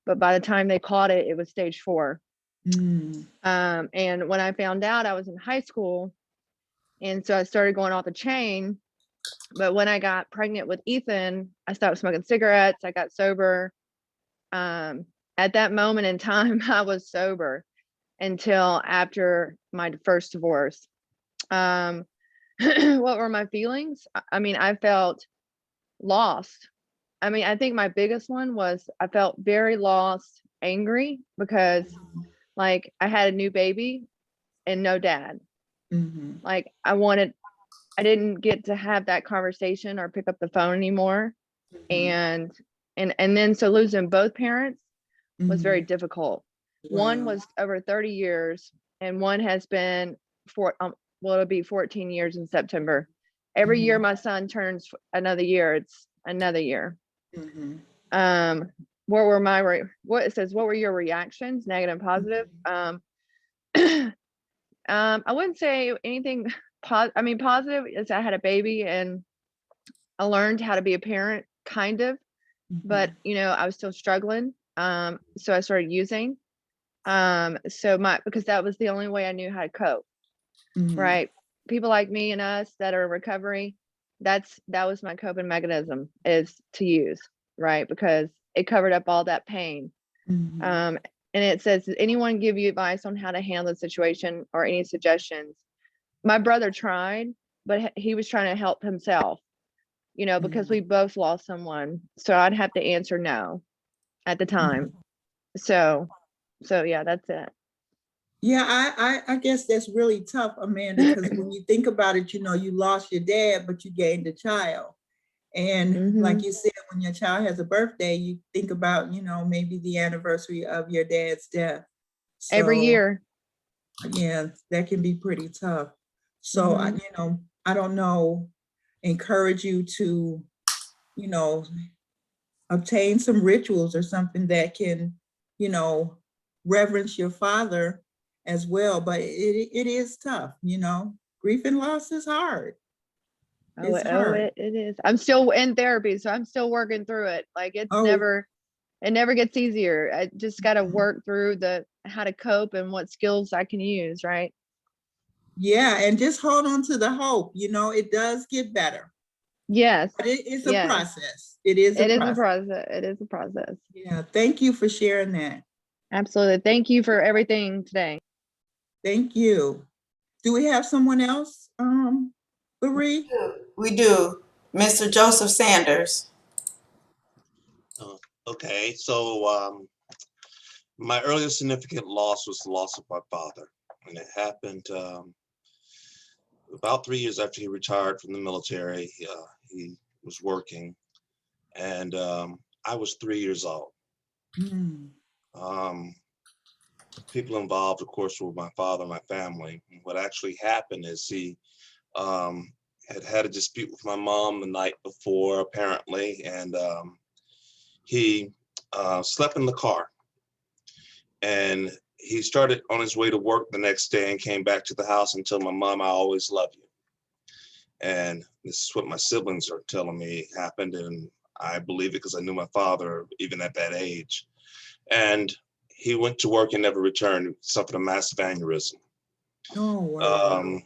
But by the time they caught it, it was stage 4. And when I found out, I was in high school. And so I started going off the chain. But when I got pregnant with Ethan, I stopped smoking cigarettes. I got sober. At that moment in time, I was sober until after my first divorce. What were my feelings? I mean, I felt lost. I mean, I think my biggest one was I felt very lost, angry, because like I had a new baby and no dad. Like I didn't get to have that conversation or pick up the phone anymore. And then so losing both parents was very difficult. One was over 30 years and one has been it'll be 14 years in September. Every year my son turns another year, it's another year. What were your reactions, negative and positive? I wouldn't say anything positive is I had a baby and I learned how to be a parent, kind of, but you know, I was still struggling. So I started using, because that was the only way I knew how to cope. Right. People like me and us that are in recovery, that was my coping mechanism, is to use, right? Because it covered up all that pain. And it says, does anyone give you advice on how to handle the situation or any suggestions? My brother tried, but he was trying to help himself, you know, because we both lost someone. So I'd have to answer no at the time. So yeah, that's it. Yeah, I guess that's really tough, Amanda, because when you think about it, you know, you lost your dad, but you gained a child. And like you said, when your child has a birthday, you think about, you know, maybe the anniversary of your dad's death. Every year. Yeah, that can be pretty tough. So, you know, I don't know, encourage you to, you know, obtain some rituals or something that can, you know, reverence your father as well. But it is tough, you know, grief and loss is hard. It's hard. It is. I'm still in therapy, so I'm still working through it. Like it never gets easier. I just got to work through how to cope and what skills I can use, right? Yeah, and just hold on to the hope. It does get better. Yes. But it is a Yes. process. It is a process. It is a process. Yeah, thank you for sharing that. Absolutely. Thank you for everything today. Thank you. Do we have someone else, Marie? We do. Mr. Joseph Sanders. Okay, so my earliest significant loss was the loss of my father, and it happened about 3 years after he retired from the military. He was working, and I was 3 years old. People involved, of course, were my father, my family. And what actually happened is he had a dispute with my mom the night before, apparently, and he slept in the car. And he started on his way to work the next day and came back to the house and told my mom, "I always love you." And this is what my siblings are telling me happened, and I believe it because I knew my father even at that age. And he went to work and never returned. He suffered a massive aneurysm. Oh, wow.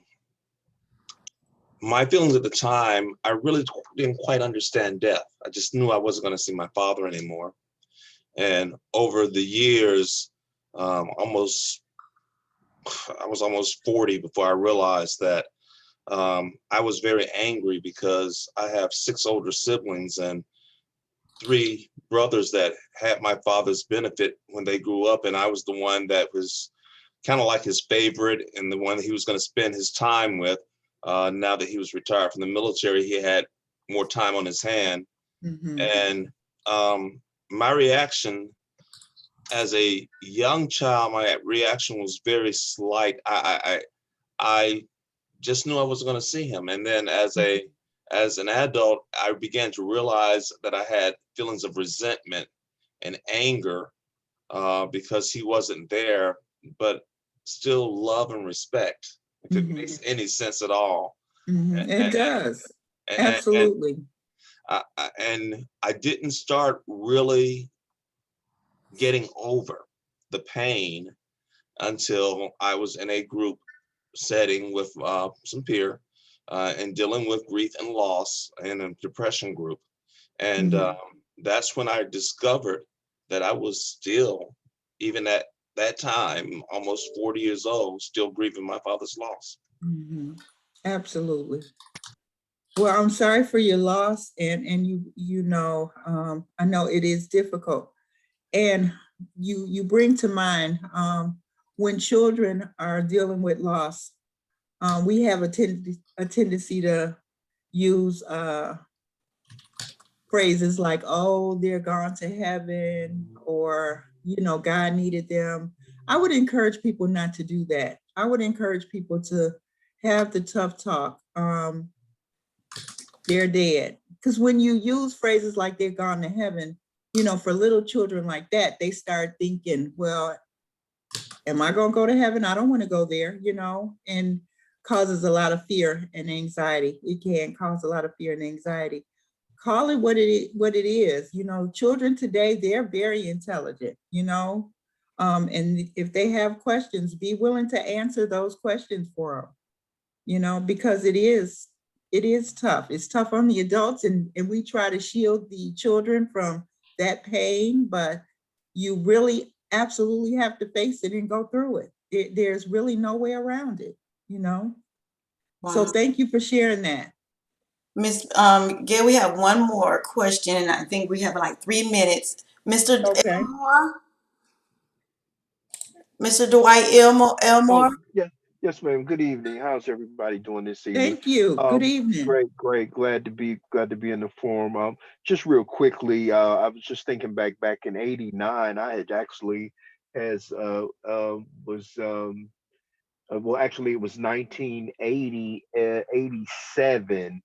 My feelings at the time, I really didn't quite understand death. I just knew I wasn't going to see my father anymore. And over the years, I was almost 40 before I realized that I was very angry because I have 6 older siblings and 3 brothers that had my father's benefit when they grew up, and I was the one that was kind of like his favorite and the one that he was going to spend his time with. Now that he was retired from the military, he had more time on his hand. And my reaction as a young child, my reaction was very slight. I just knew I wasn't going to see him. And then as an adult, I began to realize that I had feelings of resentment and anger because he wasn't there, but still love and respect, if it makes any sense at all. It does. Absolutely. And I didn't start really getting over the pain until I was in a group setting with some peer and dealing with grief and loss in a depression group. And that's when I discovered that I was still, even at that time, almost 40 years old, still grieving my father's loss. Absolutely. Well, I'm sorry for your loss, and I know it is difficult. And you bring to mind when children are dealing with loss, we have a tendency to use phrases like, "Oh, they're gone to heaven," or God needed them. I would encourage people not to do that. I would encourage people to have the tough talk. They're dead. Because when you use phrases like "they're gone to heaven," for little children like that, they start thinking, well, am I going to go to heaven? I don't want to go there, and causes a lot of fear and anxiety. It can cause a lot of fear and anxiety. Call it what it is. Children today, they're very intelligent, and if they have questions, be willing to answer those questions for them, because it is tough. It's tough on the adults, and we try to shield the children from that pain, but you really absolutely have to face it and go through it. There's really no way around it, So thank you for sharing that. Miss Gail, we have one more question, and I think we have like 3 minutes. Mr. Elmore? Mr. Dwight Elmore? Oh, yeah. Yes, ma'am. Good evening. How's everybody doing this evening? Thank you. Good evening. Great. Glad to be in the forum. Just real quickly, I was just thinking back in '89. I had actually well, actually it was 1980, 87,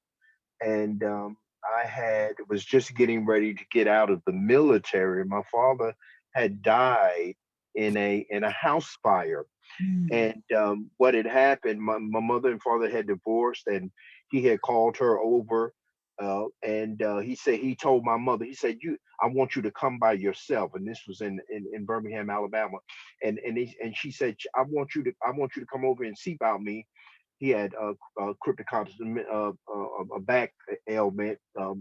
and I was just getting ready to get out of the military. My father had died in a house fire. And what had happened, my mother and father had divorced, and he had called her over. And he told my mother, he said, I want you to come by yourself. And this was in Birmingham, Alabama. And she said, I want you to come over and see about me. He had cryptic a back ailment,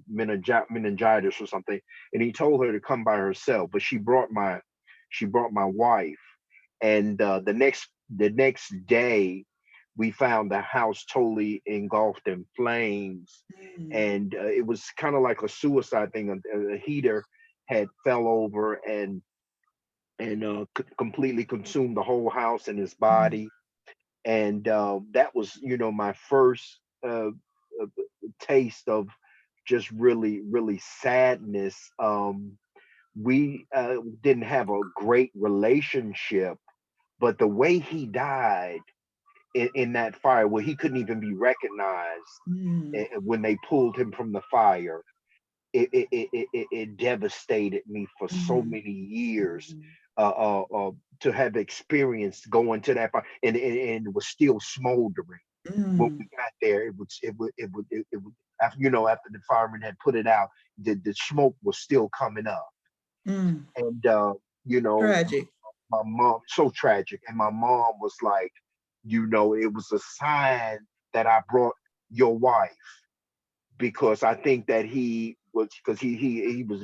meningitis or something. And he told her to come by herself, but she brought my wife. And the next day, we found the house totally engulfed in flames. And it was kind of like a suicide thing. A heater had fell over and completely consumed the whole house and his body. And that was, my first taste of just really sadness. We didn't have a great relationship, but the way he died in that fire, where he couldn't even be recognized when they pulled him from the fire, it devastated me for so many years. To have experienced going to that fire, and it was still smoldering. When we got there, it would after the firemen had put it out, the smoke was still coming up. And Tragic. my mom, so tragic. And my mom was like, it was a sign that I brought your wife, because I think that he was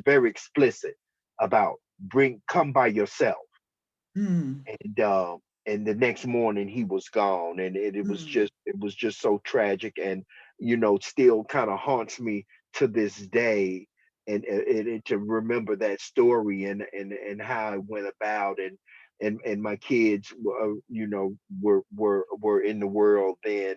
very explicit about come by yourself. And the next morning he was gone, and it was just so tragic, and still kind of haunts me to this day. And to remember that story and how it went about, and my kids were in the world then.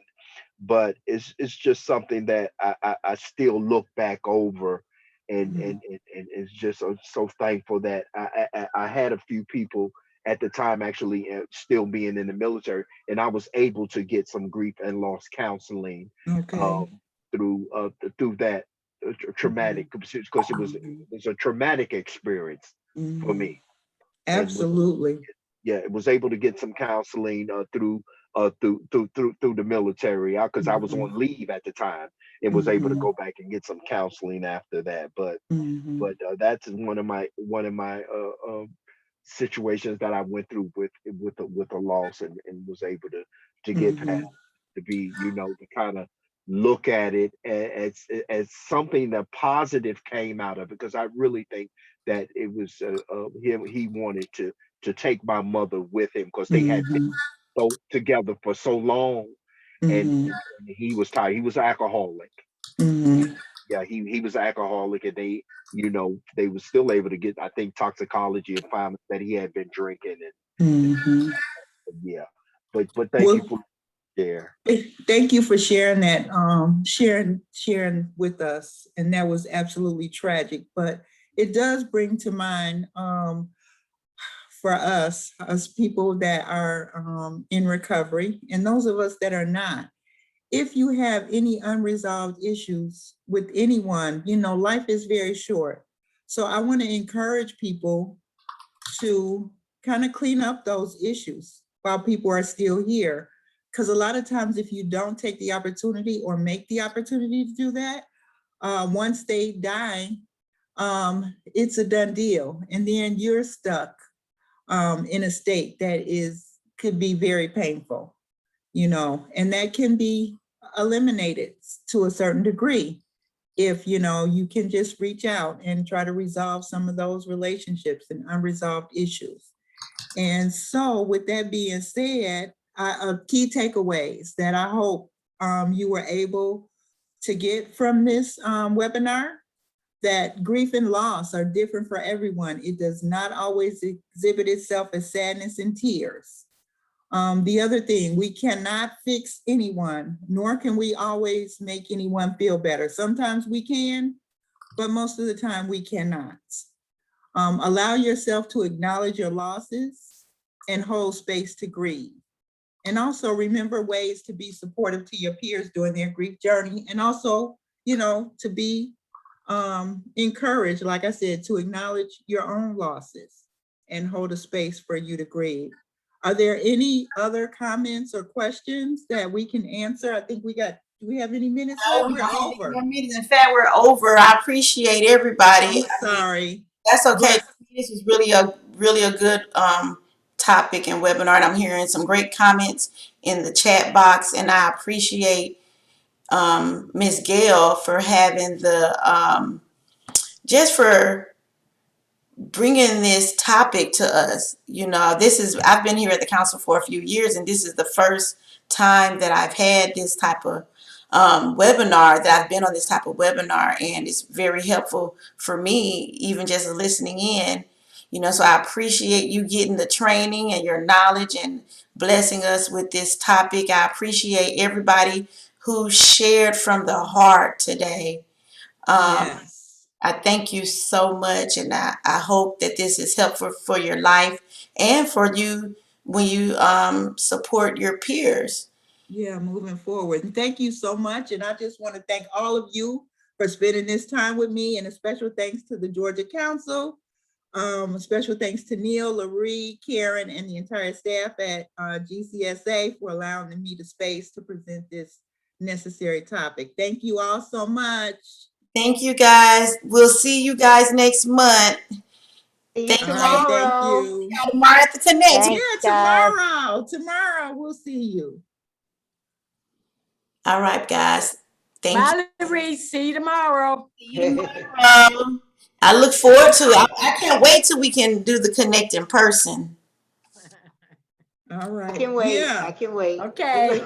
But it's just something that I still look back over, and it's just so thankful that I had a few people at the time, actually still being in the military, and I was able to get some grief and loss counseling through that traumatic, because it was a traumatic experience for me. Absolutely. It was able to get some counseling through the military, because I was on leave at the time, and was able to go back and get some counseling after that. But that's one of my situations that I went through with a loss, and was able to get past, to be to kind of look at it as something that positive came out of it, because I really think that it was he wanted to take my mother with him, because they had been together for so long, and he was tired. He was an alcoholic. He was an alcoholic, and they were still able to get, I think, toxicology, and found that he had been drinking, and but thank you for there. Thank you for sharing that, sharing with us. And that was absolutely tragic, but it does bring to mind for us people that are in recovery, and those of us that are not. If you have any unresolved issues with anyone, life is very short. So I want to encourage people to kind of clean up those issues while people are still here. Because a lot of times, if you don't take the opportunity or make the opportunity to do that, once they die, it's a done deal. And then you're stuck in a state that could be very painful, and that can be eliminated to a certain degree if you can just reach out and try to resolve some of those relationships and unresolved issues. And so with that being said, key takeaways that I hope you were able to get from this webinar, that grief and loss are different for everyone. It does not always exhibit itself as sadness and tears. The other thing, we cannot fix anyone, nor can we always make anyone feel better. Sometimes we can, but most of the time we cannot. Allow yourself to acknowledge your losses and hold space to grieve. And also remember ways to be supportive to your peers during their grief journey. And also, to be encouraged, like I said, to acknowledge your own losses and hold a space for you to grieve. Are there any other comments or questions that we can answer? I think do we have any minutes left? We We're don't have any over. more meetings. In fact, we're over. I appreciate everybody. I'm sorry. That's okay. But This is really a good topic and webinar, and I'm hearing some great comments in the chat box, and I appreciate Ms. Gail for having the just for bringing this topic to us. You know, I've been here at the council for a few years, and this is the first time that I've had this type of webinar, that I've been on this type of webinar, and it's very helpful for me, even just listening in. You know, so I appreciate you getting the training and your knowledge and blessing us with this topic. I appreciate everybody who shared from the heart today. yes. I thank you so much, and I hope that this is helpful for your life and for you when you support your peers. Yeah, moving forward. And thank you so much. And I just want to thank all of you for spending this time with me, and a special thanks to the Georgia Council. A special thanks to Neil, Laree, Karen, and the entire staff at GCSA for allowing me the space to present this necessary topic. Thank you all so much. Thank you, guys. We'll see you guys next month. See you All right, thank tomorrow. you. Tomorrow at the Connect. Thanks, Yeah, guys. tomorrow we'll see you. All right, guys. Thank you. Bye, Reese. See you tomorrow. I look forward to it. I can't wait till we can do the Connect in person. All right. I can wait. Yeah. I can wait. Okay.